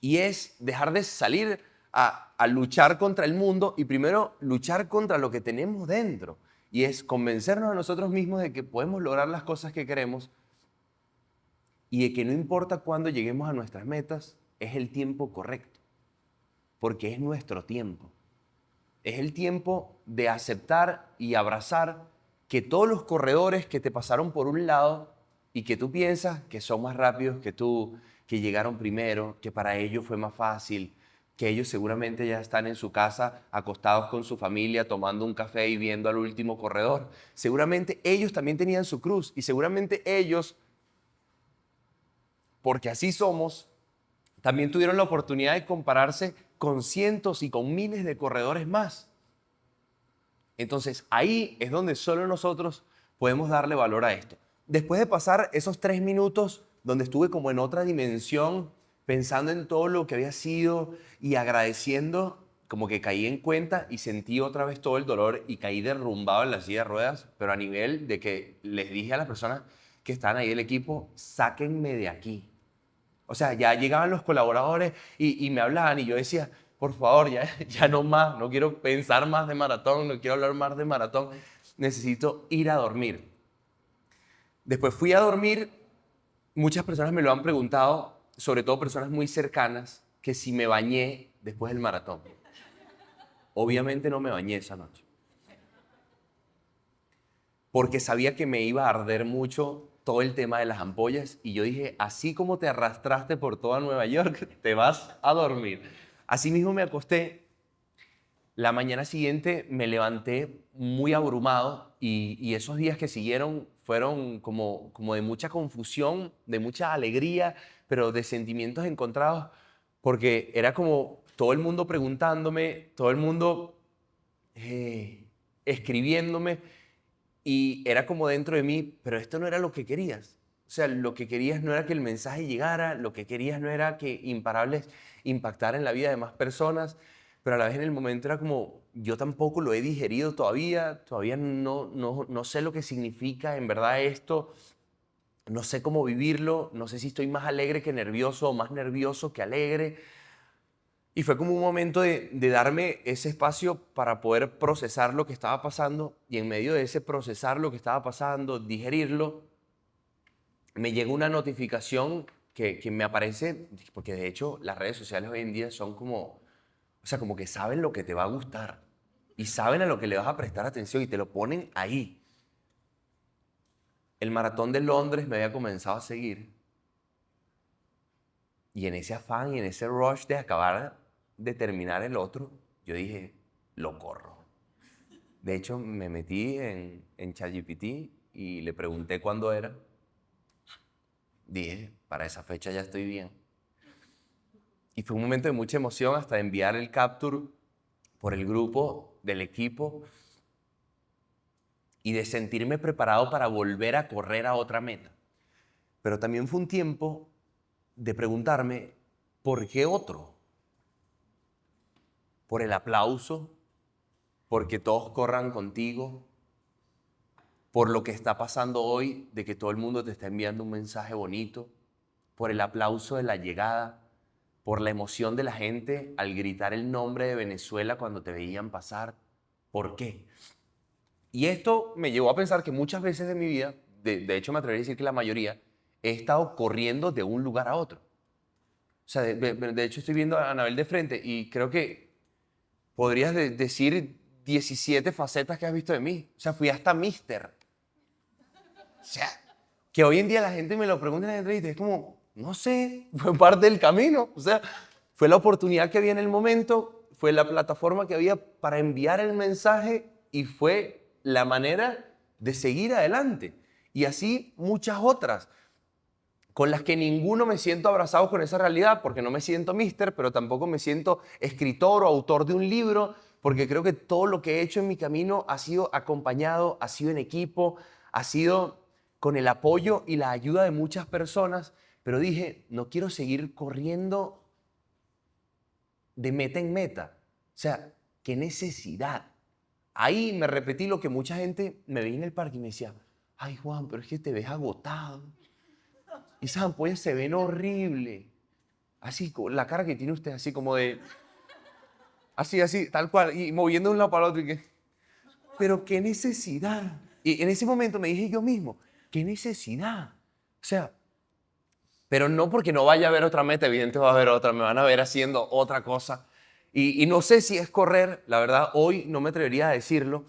E: Y es dejar de salir a luchar contra el mundo y primero luchar contra lo que tenemos dentro. Y es convencernos a nosotros mismos de que podemos lograr las cosas que queremos y de que no importa cuándo lleguemos a nuestras metas, es el tiempo correcto, porque es nuestro tiempo. Es el tiempo de aceptar y abrazar que todos los corredores que te pasaron por un lado y que tú piensas que son más rápidos que tú, que llegaron primero, que para ellos fue más fácil, que ellos seguramente ya están en su casa acostados con su familia tomando un café y viendo al último corredor. Seguramente ellos también tenían su cruz y seguramente ellos, porque así somos, también tuvieron la oportunidad de compararse con cientos y con miles de corredores más. Entonces ahí es donde solo nosotros podemos darle valor a esto. Después de pasar esos 3 minutos donde estuve como en otra dimensión, pensando en todo lo que había sido y agradeciendo, como que caí en cuenta y sentí otra vez todo el dolor y caí derrumbado en la silla de ruedas, pero a nivel de que les dije a las personas que estaban ahí del equipo, sáquenme de aquí. O sea, ya llegaban los colaboradores y me hablaban y yo decía, por favor, ya no más, no quiero pensar más de maratón, no quiero hablar más de maratón, necesito ir a dormir. Después fui a dormir, muchas personas me lo han preguntado, sobre todo personas muy cercanas, que si me bañé después del maratón. Obviamente no me bañé esa noche. Porque sabía que me iba a arder mucho todo el tema de las ampollas y yo dije, así como te arrastraste por toda Nueva York, te vas a dormir. Así mismo me acosté. La mañana siguiente me levanté muy abrumado y esos días que siguieron fueron como de mucha confusión, de mucha alegría, pero de sentimientos encontrados, porque era como todo el mundo preguntándome, todo el mundo escribiéndome, y era como dentro de mí, pero esto no era lo que querías. O sea, lo que querías no era que el mensaje llegara, lo que querías no era que Imparables impactara en la vida de más personas, pero a la vez en el momento era como, yo tampoco lo he digerido todavía no sé lo que significa en verdad esto, no sé cómo vivirlo, no sé si estoy más alegre que nervioso o más nervioso que alegre. Y fue como un momento de darme ese espacio para poder procesar lo que estaba pasando, y en medio de ese procesar lo que estaba pasando, digerirlo, me llegó una notificación que me aparece, porque de hecho las redes sociales hoy en día son como, o sea, como que saben lo que te va a gustar y saben a lo que le vas a prestar atención y te lo ponen ahí. El maratón de Londres me había comenzado a seguir, y en ese afán y en ese rush de acabar de terminar el otro, yo dije, lo corro. De hecho, me metí en ChatGPT y le pregunté cuándo era. Dije, para esa fecha ya estoy bien. Y fue un momento de mucha emoción hasta enviar el capture por el grupo del equipo y de sentirme preparado para volver a correr a otra meta. Pero también fue un tiempo de preguntarme, ¿por qué otro? ¿Por el aplauso? ¿Porque todos corran contigo? ¿Por lo que está pasando hoy de que todo el mundo te está enviando un mensaje bonito? ¿Por el aplauso de la llegada? ¿Por la emoción de la gente al gritar el nombre de Venezuela cuando te veían pasar? ¿Por qué? Y esto me llevó a pensar que muchas veces de mi vida, de hecho me atrevería a decir que la mayoría, he estado corriendo de un lugar a otro. O sea, de hecho estoy viendo a Anabel de frente y creo que podrías decir 17 facetas que has visto de mí. O sea, fui hasta Mister. O sea, que hoy en día la gente me lo pregunta en la entrevista, es como, no sé, fue parte del camino. O sea, fue la oportunidad que había en el momento, fue la plataforma que había para enviar el mensaje y fue la manera de seguir adelante. Y así muchas otras, con las que ninguno me siento abrazado con esa realidad, porque no me siento mister, pero tampoco me siento escritor o autor de un libro, porque creo que todo lo que he hecho en mi camino ha sido acompañado, ha sido en equipo, ha sido con el apoyo y la ayuda de muchas personas, pero dije, no quiero seguir corriendo de meta en meta. O sea, qué necesidad. Ahí me repetí lo que mucha gente me veía en el parque y me decía, ay Juan, pero es que te ves agotado. Esas ampollas se ven horribles. Así, la cara que tiene usted, así como de... Así, tal cual. Y moviendo de un lado para el otro. Pero qué necesidad. Y en ese momento me dije yo mismo, qué necesidad. O sea, pero no porque no vaya a haber otra meta, evidentemente va a haber otra, me van a ver haciendo otra cosa. Y no sé si es correr, la verdad, hoy no me atrevería a decirlo,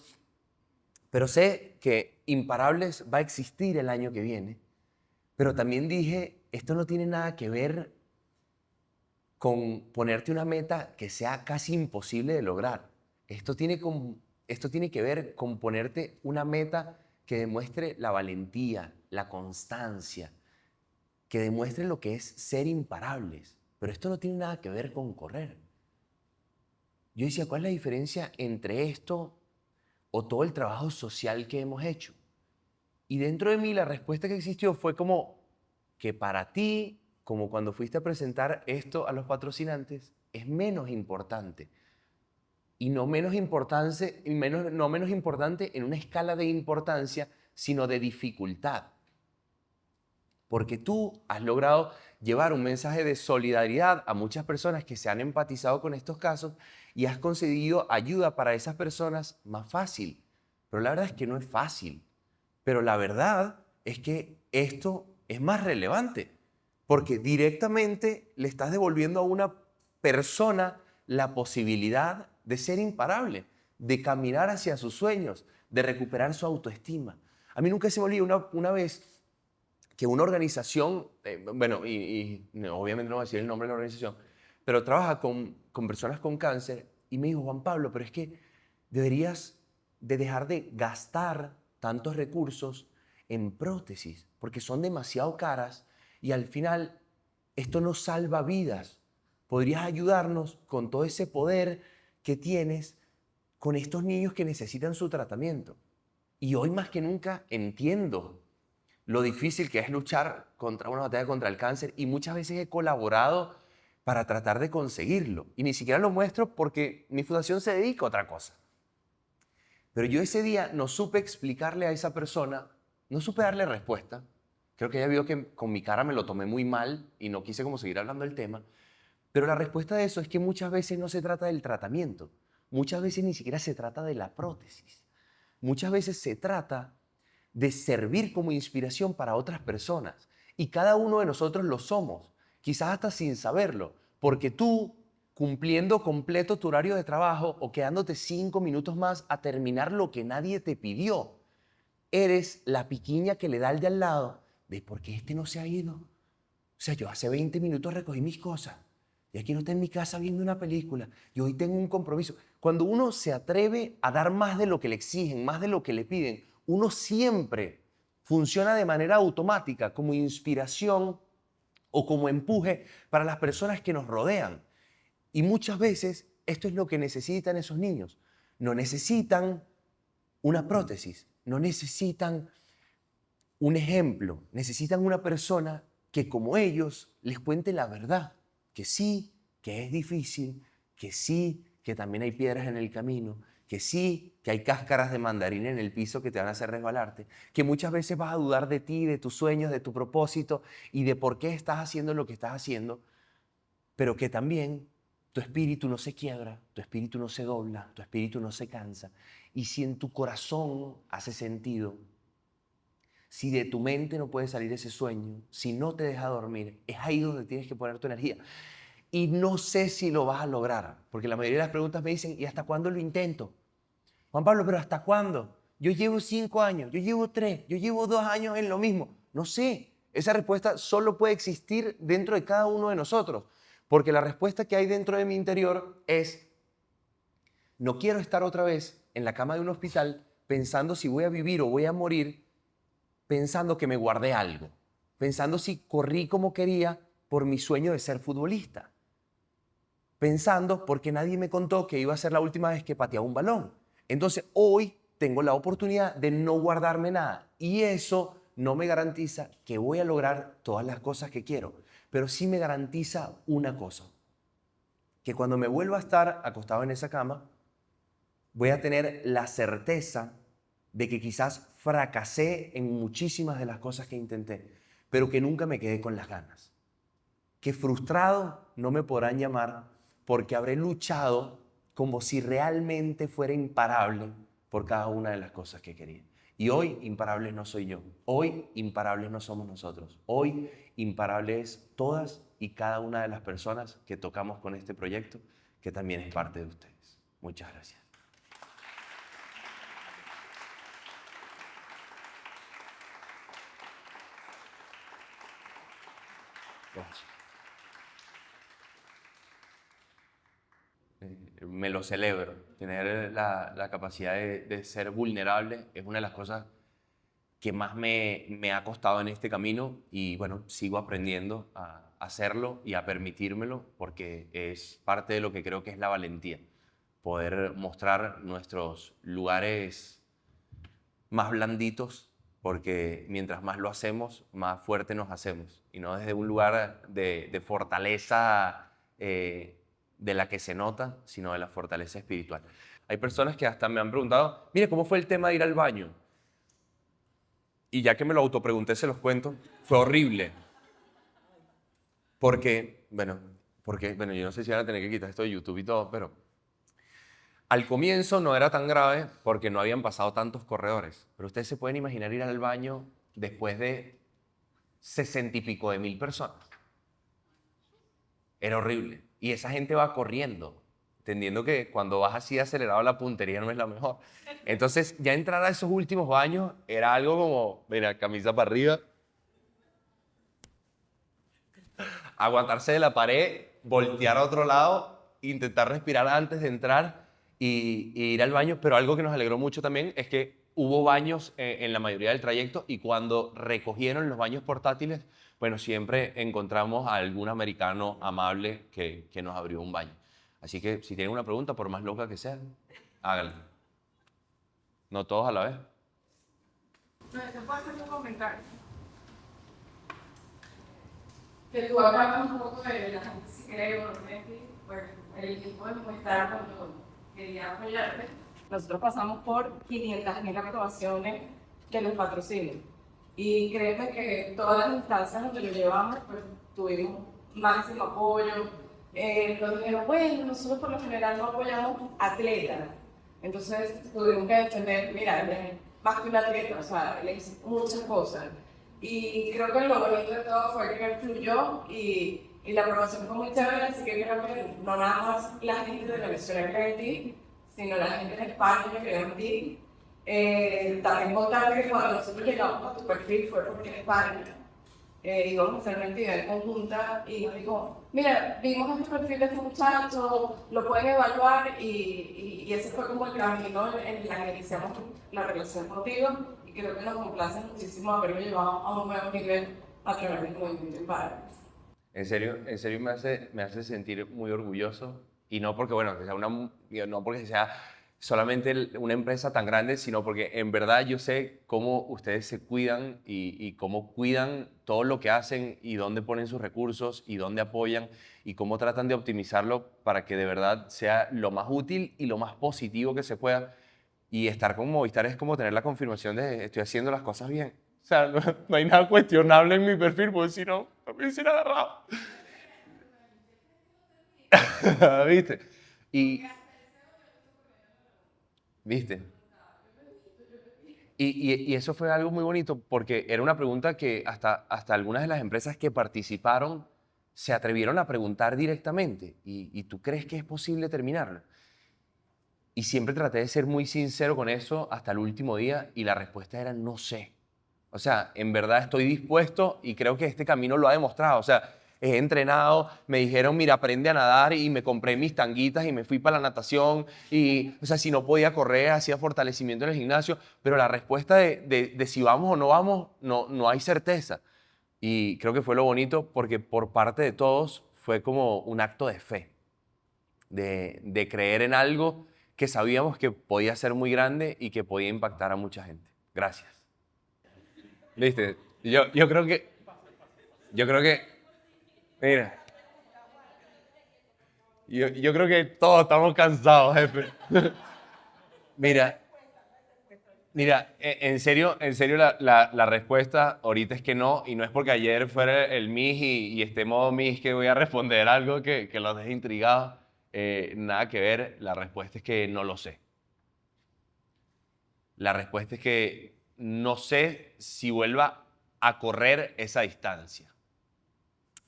E: pero sé que Imparables va a existir el año que viene. Pero también dije, esto no tiene nada que ver con ponerte una meta que sea casi imposible de lograr. Esto tiene que ver con ponerte una meta que demuestre la valentía, la constancia, que demuestre lo que es ser imparables. Pero esto no tiene nada que ver con correr. Yo decía, ¿cuál es la diferencia entre esto o todo el trabajo social que hemos hecho? Y dentro de mí la respuesta que existió fue como que para ti, como cuando fuiste a presentar esto a los patrocinantes, es menos importante. Y no menos importante en una escala de importancia, sino de dificultad. Porque tú has logrado llevar un mensaje de solidaridad a muchas personas que se han empatizado con estos casos y has conseguido ayuda para esas personas más fácil. Pero la verdad es que no es fácil. Pero la verdad es que esto es más relevante porque directamente le estás devolviendo a una persona la posibilidad de ser imparable, de caminar hacia sus sueños, de recuperar su autoestima. A mí nunca se me olvida una vez que una organización, obviamente no voy a decir el nombre de la organización, pero trabaja con personas con cáncer y me dijo, Juan Pablo, pero es que deberías de dejar de gastar tantos recursos en prótesis porque son demasiado caras y al final esto no salva vidas. Podrías ayudarnos con todo ese poder que tienes con estos niños que necesitan su tratamiento. Y hoy más que nunca entiendo lo difícil que es luchar contra una batalla contra el cáncer y muchas veces he colaborado para tratar de conseguirlo. Y ni siquiera lo muestro porque mi fundación se dedica a otra cosa. Pero yo ese día no supe explicarle a esa persona, no supe darle respuesta. Creo que ella vio que con mi cara me lo tomé muy mal y no quise como seguir hablando del tema. Pero la respuesta de eso es que muchas veces no se trata del tratamiento, muchas veces ni siquiera se trata de la prótesis, muchas veces se trata de servir como inspiración para otras personas. Y cada uno de nosotros lo somos, quizás hasta sin saberlo, porque tú, cumpliendo completo tu horario de trabajo o quedándote 5 minutos más a terminar lo que nadie te pidió, eres la piquiña que le da al de al lado de por qué este no se ha ido. O sea, yo hace 20 minutos recogí mis cosas y aquí no está en mi casa viendo una película y hoy tengo un compromiso. Cuando uno se atreve a dar más de lo que le exigen, más de lo que le piden, uno siempre funciona de manera automática como inspiración o como empuje para las personas que nos rodean. Y muchas veces esto es lo que necesitan esos niños. No necesitan una prótesis, no necesitan un ejemplo, necesitan una persona que como ellos les cuente la verdad, que sí, que es difícil, que sí, que también hay piedras en el camino, que sí, que hay cáscaras de mandarina en el piso que te van a hacer resbalarte, que muchas veces vas a dudar de ti, de tus sueños, de tu propósito y de por qué estás haciendo lo que estás haciendo, pero que también tu espíritu no se quiebra, tu espíritu no se dobla, tu espíritu no se cansa. Y si en tu corazón hace sentido, si de tu mente no puede salir ese sueño, si no te deja dormir, es ahí donde tienes que poner tu energía. Y no sé si lo vas a lograr, porque la mayoría de las preguntas me dicen, ¿y hasta cuándo lo intento? Juan Pablo, ¿pero hasta cuándo? Yo llevo 5 años, yo llevo 3, yo llevo 2 años en lo mismo. No sé, esa respuesta solo puede existir dentro de cada uno de nosotros, porque la respuesta que hay dentro de mi interior es, no quiero estar otra vez en la cama de un hospital pensando si voy a vivir o voy a morir, pensando que me guardé algo, pensando si corrí como quería por mi sueño de ser futbolista, pensando porque nadie me contó que iba a ser la última vez que pateaba un balón. Entonces hoy tengo la oportunidad de no guardarme nada y eso no me garantiza que voy a lograr todas las cosas que quiero, pero sí me garantiza una cosa, que cuando me vuelva a estar acostado en esa cama, voy a tener la certeza de que quizás fracasé en muchísimas de las cosas que intenté, pero que nunca me quedé con las ganas. Que frustrado no me podrán llamar porque habré luchado como si realmente fuera imparable por cada una de las cosas que quería. Y hoy imparables no soy yo, hoy imparables no somos nosotros, hoy imparables es todas y cada una de las personas que tocamos con este proyecto, que también es parte de ustedes. Muchas gracias. Gracias. Me lo celebro. Tener la capacidad de ser vulnerable es una de las cosas que más me ha costado en este camino y bueno, sigo aprendiendo a hacerlo y a permitírmelo porque es parte de lo que creo que es la valentía. Poder mostrar nuestros lugares más blanditos porque mientras más lo hacemos, más fuerte nos hacemos y no desde un lugar de fortaleza de la que se nota, sino de la fortaleza espiritual. Hay personas que hasta me han preguntado, mire, ¿cómo fue el tema de ir al baño? Y ya que me lo autopregunté, se los cuento, fue horrible. Porque, bueno, yo no sé si van a tener que quitar esto de YouTube y todo, pero al comienzo no era tan grave porque no habían pasado tantos corredores. Pero ustedes se pueden imaginar ir al baño después de 60 y pico de mil personas. Era horrible. Y esa gente va corriendo, entendiendo que cuando vas así acelerado la puntería no es la mejor. Entonces, ya entrar a esos últimos baños era algo como, mira, camisa para arriba, aguantarse de la pared, voltear a otro lado, intentar respirar antes de entrar y ir al baño. Pero algo que nos alegró mucho también es que hubo baños en la mayoría del trayecto y cuando recogieron los baños portátiles, bueno, siempre encontramos a algún americano amable que nos abrió un baño. Así que si tienen una pregunta, por más loca que sea, háganla. No todos a la vez.
F: No, ¿te puedo hacer un comentario? Que tú hablas un poco de la gente si cree o no cree, bueno, el equipo de Movistar cuando quería apoyarte, nosotros pasamos por 500.000 aprobaciones que nos patrocinen. Y créeme que todas las instancias donde lo llevamos, pues tuvimos máximo apoyo, nos dijeron, bueno, nosotros por lo general no apoyamos atletas. Entonces tuvimos que defender, mira, él es más que un atleta, o sea, él es muchas cosas. Y creo que lo bonito de todo fue que él fluyó y la promoción fue muy chévere, así que creo que no nada más la gente de Venezuela cree en ti, sino la gente de España cree en ti. También contarte que cuando nosotros llegamos a tu perfil fue porque en España íbamos a hacer una actividad conjunta y nos dijo, mira, vimos este perfil de este muchacho, lo pueden evaluar y ese fue como el camino en la que iniciamos la relación contigo y creo que nos complace muchísimo haberlo llevado a un nuevo nivel a través del movimiento Imparables.
A: En serio me hace sentir muy orgulloso y no porque, bueno, que sea no porque sea solamente una empresa tan grande, sino porque en verdad yo sé cómo ustedes se cuidan y cómo cuidan todo lo que hacen y dónde ponen sus recursos y dónde apoyan y cómo tratan de optimizarlo para que de verdad sea lo más útil y lo más positivo que se pueda. Y estar con Movistar es como tener la confirmación de estoy haciendo las cosas bien. O sea, no hay nada cuestionable en mi perfil, porque si no, no me hubiesen agarrado. ¿Viste? ¿Viste? Y eso fue algo muy bonito porque era una pregunta que hasta algunas de las empresas que participaron se atrevieron a preguntar directamente. ¿Y tú crees que es posible terminarla? Y siempre traté de ser muy sincero con eso hasta el último día y la respuesta era no sé. O sea, en verdad estoy dispuesto y creo que este camino lo ha demostrado. O sea, he entrenado, me dijeron, mira, aprende a nadar y me compré mis tanguitas y me fui para la natación. Y, o sea, si no podía correr, hacía fortalecimiento en el gimnasio. Pero la respuesta de si vamos o no vamos, no hay certeza. Y creo que fue lo bonito porque por parte de todos fue como un acto de fe, de creer en algo que sabíamos que podía ser muy grande y que podía impactar a mucha gente. Gracias. ¿Viste? Yo creo que, mira, yo creo que todos estamos cansados, jefe. Mira, en serio la respuesta ahorita es que no, y no es porque ayer fuera el MIS y este modo MIS que voy a responder algo que los deje intrigados. Nada que ver, la respuesta es que no lo sé. La respuesta es que no sé si vuelva a correr esa distancia.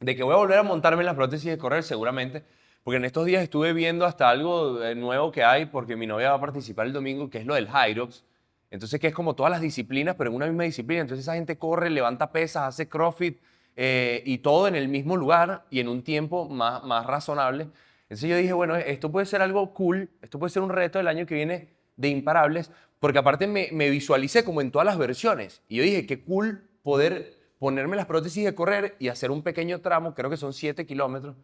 A: De que voy a volver a montarme en las prótesis de correr, seguramente, porque en estos días estuve viendo hasta algo nuevo que hay, porque mi novia va a participar el domingo, que es lo del Hyrox. Entonces, que es como todas las disciplinas, pero en una misma disciplina. Entonces, esa gente corre, levanta pesas, hace CrossFit y todo en el mismo lugar y en un tiempo más razonable. Entonces, yo dije, bueno, esto puede ser algo cool, esto puede ser un reto del año que viene de Imparables, porque aparte me visualicé como en todas las versiones. Y yo dije, qué cool poder ponerme las prótesis de correr y hacer un pequeño tramo, creo que son 7 kilómetros.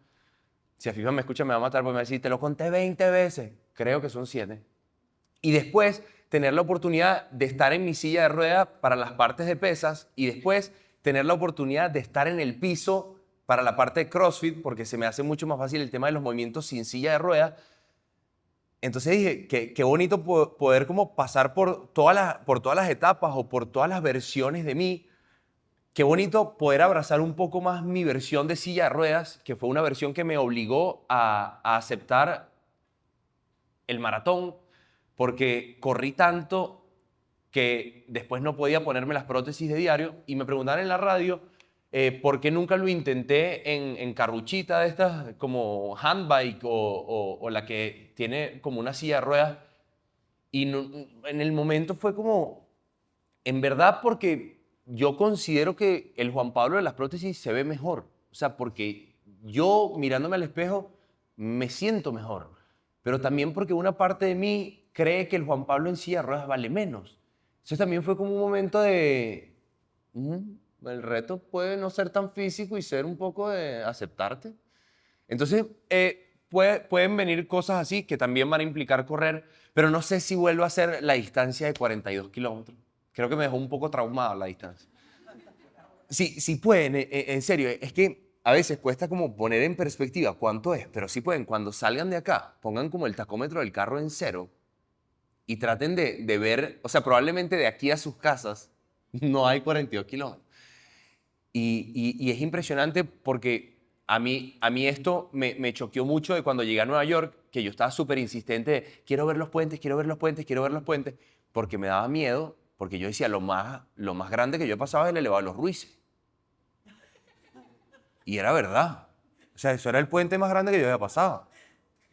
A: Si a FIFA me escucha me va a matar porque me va a decir, te lo conté 20 veces. Creo que son 7. Y después tener la oportunidad de estar en mi silla de ruedas para las partes de pesas y después tener la oportunidad de estar en el piso para la parte de CrossFit, porque se me hace mucho más fácil el tema de los movimientos sin silla de ruedas. Entonces dije, qué bonito poder como pasar por todas las etapas o por todas las versiones de mí. Qué bonito poder abrazar un poco más mi versión de silla de ruedas, que fue una versión que me obligó a aceptar el maratón, porque corrí tanto que después no podía ponerme las prótesis de diario y me preguntaron en la radio por qué nunca lo intenté en carruchita de estas como handbike o la que tiene como una silla de ruedas. Y en el momento fue como, en verdad, porque yo considero que el Juan Pablo de las prótesis se ve mejor. O sea, porque yo mirándome al espejo me siento mejor. Pero también porque una parte de mí cree que el Juan Pablo en silla de ruedas vale menos. Eso también fue como un momento de... el reto puede no ser tan físico y ser un poco de aceptarte. Entonces, pueden venir cosas así que también van a implicar correr, pero no sé si vuelvo a hacer la distancia de 42 kilómetros. Creo que me dejó un poco traumado la distancia. Sí pueden, en serio, es que a veces cuesta como poner en perspectiva cuánto es, pero sí pueden, cuando salgan de acá, pongan como el tacómetro del carro en 0 y traten de ver, o sea, probablemente de aquí a sus casas no hay 42 kilómetros. Y es impresionante porque a mí esto me choqueó mucho de cuando llegué a Nueva York, que yo estaba súper insistente de quiero ver los puentes, quiero ver los puentes, quiero ver los puentes, porque me daba miedo, porque yo decía, lo más grande que yo he pasado es el elevado de los Ruices. Y era verdad. O sea, eso era el puente más grande que yo había pasado.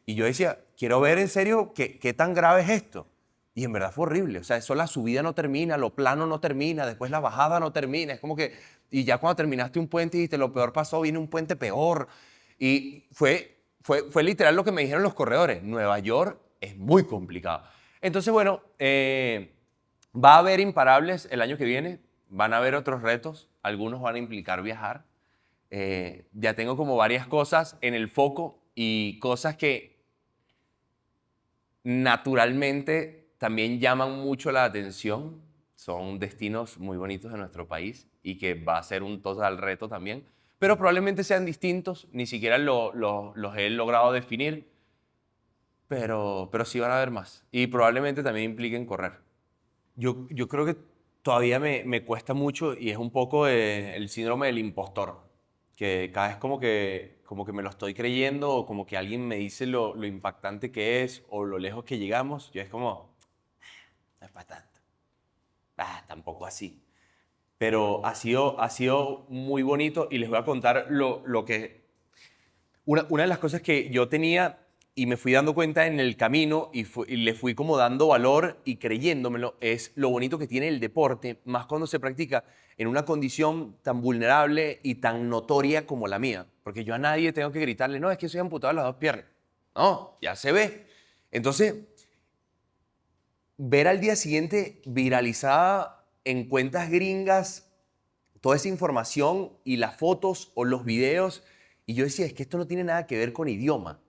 A: Y yo decía, quiero ver en serio qué tan grave es esto. Y en verdad fue horrible. O sea, eso la subida no termina, lo plano no termina, después la bajada no termina. Es como que, y ya cuando terminaste un puente y dijiste, lo peor pasó, viene un puente peor. Y fue literal lo que me dijeron los corredores. Nueva York es muy complicado. Entonces, bueno, va a haber imparables el año que viene. Van a haber otros retos. Algunos van a implicar viajar. Ya tengo como varias cosas en el foco y cosas que naturalmente también llaman mucho la atención. Son destinos muy bonitos de nuestro país y que va a ser un total reto también. Pero probablemente sean distintos, ni siquiera los he logrado definir, pero sí van a haber más. Y probablemente también impliquen correr. Yo creo que todavía me cuesta mucho y es un poco el síndrome del impostor, que cada vez como que me lo estoy creyendo o como que alguien me dice lo impactante que es o lo lejos que llegamos. Yo es como, no es para tanto. Tampoco así. Pero ha sido muy bonito y les voy a contar lo que... Una de las cosas que yo tenía y me fui dando cuenta en el camino y le fui como dando valor y creyéndomelo es lo bonito que tiene el deporte, más cuando se practica en una condición tan vulnerable y tan notoria como la mía. Porque yo a nadie tengo que gritarle, no, es que soy amputado de las 2 piernas. No, ya se ve. Entonces, ver al día siguiente viralizada en cuentas gringas toda esa información y las fotos o los videos, y yo decía, es que esto no tiene nada que ver con idioma.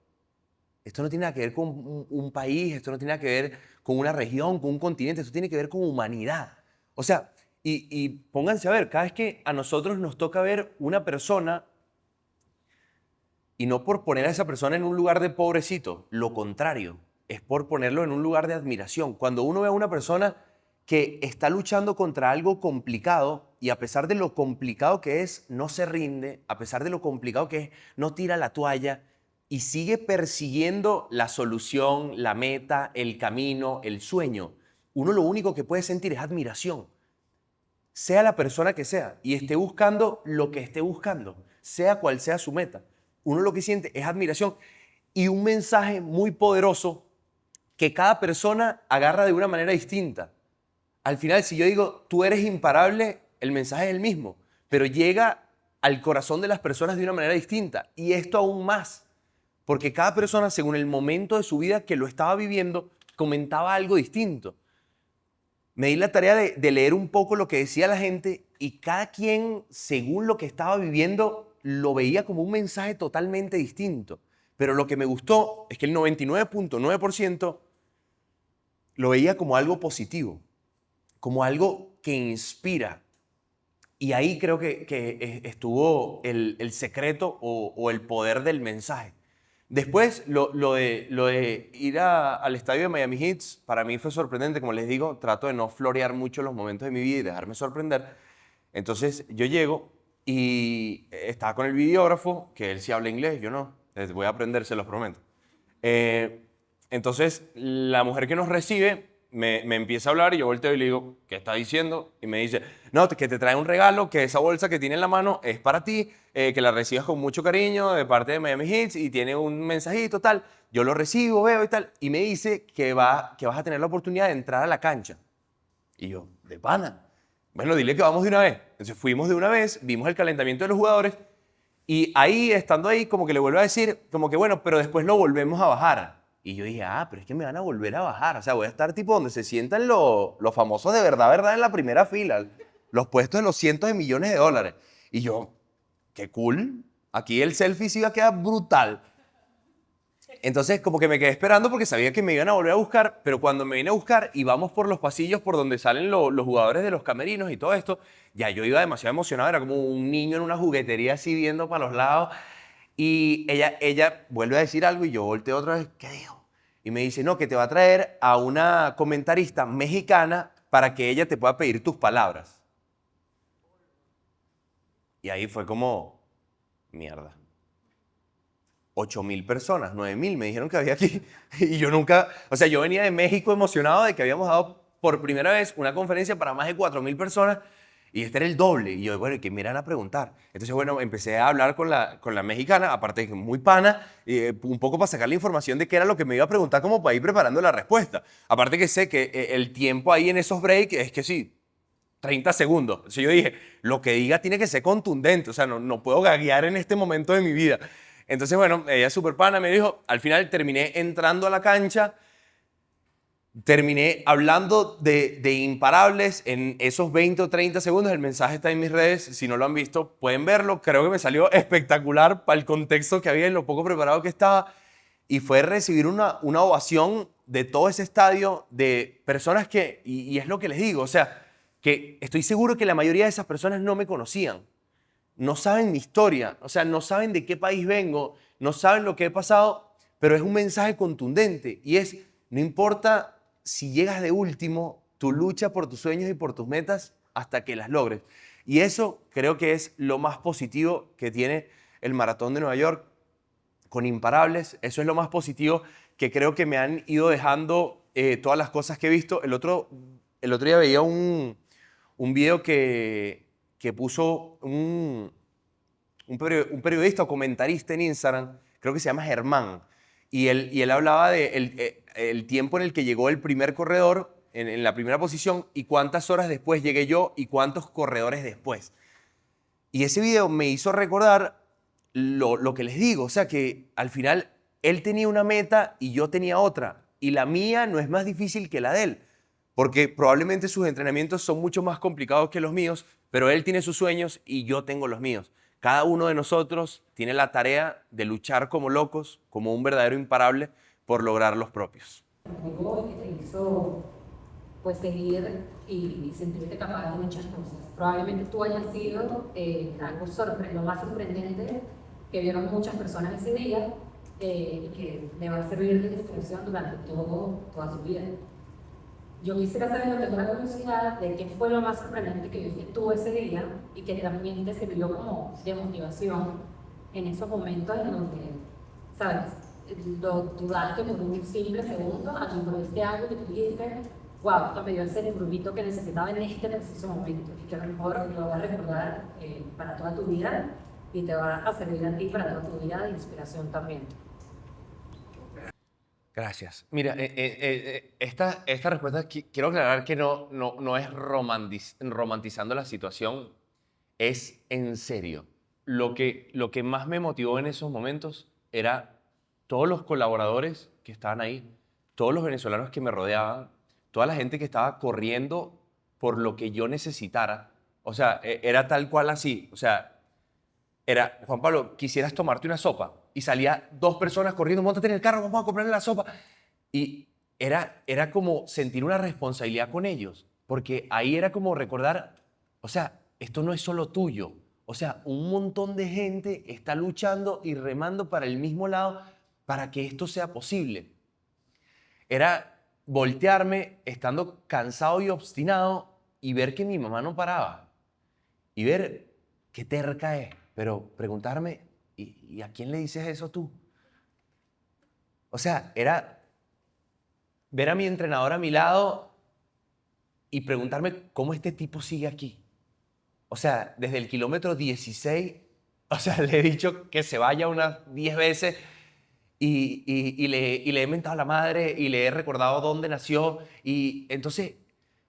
A: Esto no tiene nada que ver con un país, esto no tiene nada que ver con una región, con un continente, esto tiene que ver con humanidad. O sea, y pónganse a ver, cada vez que a nosotros nos toca ver una persona, y no por poner a esa persona en un lugar de pobrecito, lo contrario, es por ponerlo en un lugar de admiración. Cuando uno ve a una persona que está luchando contra algo complicado y a pesar de lo complicado que es, no se rinde, a pesar de lo complicado que es, no tira la toalla y sigue persiguiendo la solución, la meta, el camino, el sueño, uno lo único que puede sentir es admiración. Sea la persona que sea y esté buscando lo que esté buscando, sea cual sea su meta, uno lo que siente es admiración y un mensaje muy poderoso que cada persona agarra de una manera distinta. Al final, si yo digo, tú eres imparable, el mensaje es el mismo, pero llega al corazón de las personas de una manera distinta. Y esto aún más, porque cada persona, según el momento de su vida que lo estaba viviendo, comentaba algo distinto. Me di la tarea de leer un poco lo que decía la gente y cada quien, según lo que estaba viviendo, lo veía como un mensaje totalmente distinto. Pero lo que me gustó es que el 99.9% lo veía como algo positivo, como algo que inspira. Y ahí creo que estuvo el secreto o el poder del mensaje. Después, lo de ir al estadio de Miami Heat, para mí fue sorprendente. Como les digo, trato de no florear mucho los momentos de mi vida y dejarme sorprender. Entonces, yo llego y estaba con el videógrafo, que él sí habla inglés, yo no. Les voy a aprender, se los prometo. Entonces, la mujer que nos recibe me empieza a hablar y yo volteo y le digo, ¿qué está diciendo? Y me dice, no, que te trae un regalo, que esa bolsa que tiene en la mano es para ti, que la recibas con mucho cariño de parte de Miami Heat y tiene un mensajito, tal. Yo lo recibo, veo y tal, y me dice que vas a tener la oportunidad de entrar a la cancha. Y yo, ¿de pana? Bueno, dile que vamos de una vez. Entonces fuimos de una vez, vimos el calentamiento de los jugadores y ahí, estando ahí, como que le vuelvo a decir, como que bueno, pero después lo volvemos a bajar. Y yo dije, pero es que me van a volver a bajar. O sea, voy a estar tipo donde se sientan los famosos de verdad, en la primera fila. Los puestos de los cientos de millones de dólares. Y yo, qué cool. Aquí el selfie sí iba a quedar brutal. Entonces, como que me quedé esperando porque sabía que me iban a volver a buscar. Pero cuando me vine a buscar y vamos por los pasillos por donde salen los jugadores de los camerinos y todo esto, ya yo iba demasiado emocionado. Era como un niño en una juguetería así viendo para los lados. Y ella vuelve a decir algo y yo volteo otra vez. ¿Qué dijo? Y me dice, no, que te va a traer a una comentarista mexicana para que ella te pueda pedir tus palabras. Y ahí fue como, mierda.
E: 8.000 personas, 9.000 me dijeron que había aquí. Y yo nunca, o sea, yo venía de México emocionado de que habíamos dado por primera vez una conferencia para más de 4.000 personas y este era el doble. Y yo, bueno, ¿y qué me irán a preguntar? Entonces, bueno, empecé a hablar con la mexicana, aparte de que muy pana, un poco para sacar la información de qué era lo que me iba a preguntar como para ir preparando la respuesta. Aparte que sé que el tiempo ahí en esos breaks es que sí, 30 segundos. Entonces yo dije, lo que diga tiene que ser contundente, o sea, no puedo gaguear en este momento de mi vida. Entonces, bueno, ella es súper pana, me dijo, al final terminé entrando a la cancha, terminé hablando de imparables en esos 20 o 30 segundos. El mensaje está en mis redes, si no lo han visto pueden verlo. Creo que me salió espectacular para el contexto que había y lo poco preparado que estaba. Y fue recibir una ovación de todo ese estadio de personas que, y es lo que les digo, o sea, que estoy seguro que la mayoría de esas personas no me conocían. No saben mi historia, o sea, no saben de qué país vengo, no saben lo que he pasado, pero es un mensaje contundente y es, no importa si llegas de último, tú lucha por tus sueños y por tus metas hasta que las logres. Y eso creo que es lo más positivo que tiene el Maratón de Nueva York con Imparables. Eso es lo más positivo que creo que me han ido dejando todas las cosas que he visto. El otro día veía un video que puso un periodista o comentarista en Instagram, creo que se llama Germán, y él hablaba de el tiempo en el que llegó el primer corredor en la primera posición y cuántas horas después llegué yo y cuántos corredores después. Y ese video me hizo recordar lo que les digo, o sea que al final él tenía una meta y yo tenía otra, y la mía no es más difícil que la de él, porque probablemente sus entrenamientos son mucho más complicados que los míos, pero él tiene sus sueños y yo tengo los míos. Cada uno de nosotros tiene la tarea de luchar como locos, como un verdadero imparable, por lograr los propios.
G: Algo que te hizo pues seguir y sentirte capaz de muchas cosas. Probablemente tú hayas sido lo más sorprendente que vieron muchas personas ese día y que le va a servir de inspiración durante toda su vida. Yo quisiera saber, no tengo la curiosidad de qué fue lo más sorprendente que viste tú ese día y que también te sirvió como de motivación en esos momentos en donde, ¿sabes? Lo dudaste por un simple segundo, aquí por este algo que tú dijiste, wow, esto me dio el cerebrito que necesitaba en este preciso momento y que a lo mejor lo vas a recordar para toda tu vida y te va a servir a ti para toda tu vida de inspiración también.
A: Gracias. Mira, esta respuesta quiero aclarar que no es romantizando la situación, es en serio. Lo que más me motivó en esos momentos era todos los colaboradores que estaban ahí, todos los venezolanos que me rodeaban, toda la gente que estaba corriendo por lo que yo necesitara. O sea, era tal cual así. O sea, era, Juan Pablo, ¿quisieras tomarte una sopa? Y salía 2 personas corriendo, móntate en el carro, vamos a comprarle la sopa. Y era como sentir una responsabilidad con ellos, porque ahí era como recordar, o sea, esto no es solo tuyo. O sea, un montón de gente está luchando y remando para el mismo lado para que esto sea posible. Era voltearme estando cansado y obstinado y ver que mi mamá no paraba. Y ver qué terca es, pero preguntarme, ¿y a quién le dices eso tú? O sea, era ver a mi entrenador a mi lado y preguntarme cómo este tipo sigue aquí. O sea, desde el kilómetro 16, o sea, le he dicho que se vaya unas 10 veces y le he mentado a la madre y le he recordado dónde nació. Y entonces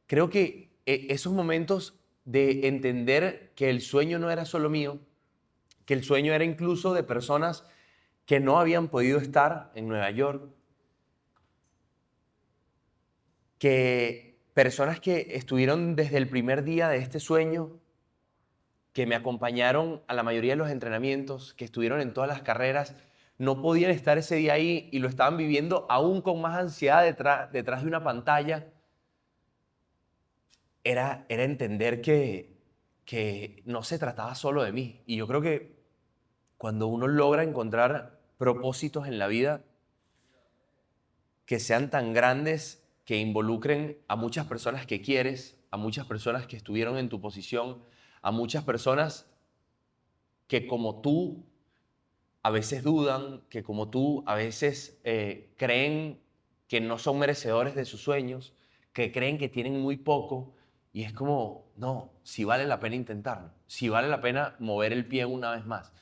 A: creo que esos momentos de entender que el sueño no era solo mío, que el sueño era incluso de personas que no habían podido estar en Nueva York, que personas que estuvieron desde el primer día de este sueño, que me acompañaron a la mayoría de los entrenamientos, que estuvieron en todas las carreras, no podían estar ese día ahí y lo estaban viviendo aún con más ansiedad detrás de una pantalla. Era entender que no se trataba solo de mí. Y yo creo que cuando uno logra encontrar propósitos en la vida que sean tan grandes, que involucren a muchas personas que quieres, a muchas personas que estuvieron en tu posición, a muchas personas que como tú a veces dudan, que como tú, a veces creen que no son merecedores de sus sueños, que creen que tienen muy poco, y es como, no, sí vale la pena intentarlo, sí vale la pena mover el pie una vez más,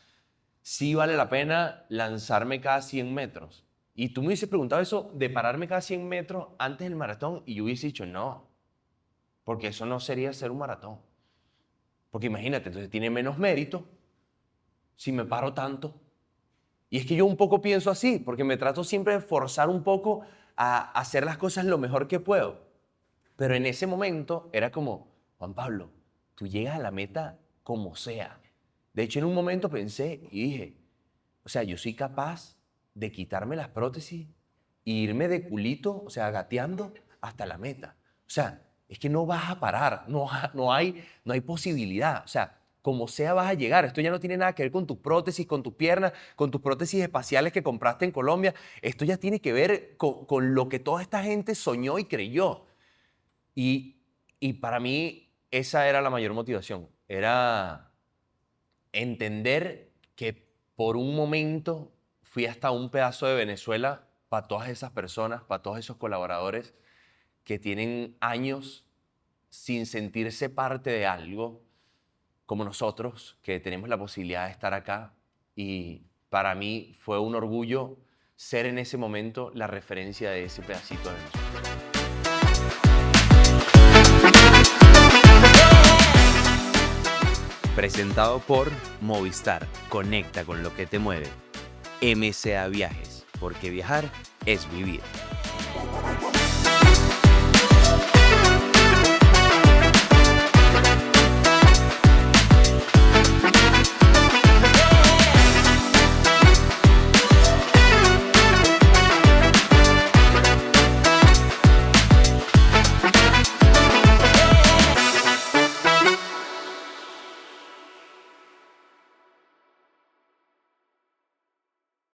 A: sí vale la pena lanzarme cada 100 metros. Y tú me hubieses preguntado eso de pararme cada 100 metros antes del maratón, y yo hubiese dicho no, porque eso no sería ser un maratón. Porque imagínate, entonces tiene menos mérito si me paro tanto. Y es que yo un poco pienso así, porque me trato siempre de forzar un poco a hacer las cosas lo mejor que puedo. Pero en ese momento era como, Juan Pablo, tú llegas a la meta como sea. De hecho, en un momento pensé y dije, o sea, yo soy capaz de quitarme las prótesis e irme de culito, o sea, gateando hasta la meta. O sea, es que no vas a parar, no hay posibilidad. O sea, como sea vas a llegar. Esto ya no tiene nada que ver con tus prótesis, con tus piernas, con tus prótesis espaciales que compraste en Colombia. Esto ya tiene que ver con lo que toda esta gente soñó y creyó. Y para mí esa era la mayor motivación. Era entender que por un momento fui hasta un pedazo de Venezuela para todas esas personas, para todos esos colaboradores que tienen años sin sentirse parte de algo, como nosotros, que tenemos la posibilidad de estar acá. Y para mí fue un orgullo ser en ese momento la referencia de ese pedacito de Venezuela.
B: Presentado por Movistar. Conecta con lo que te mueve. MCA Viajes, porque viajar es vivir.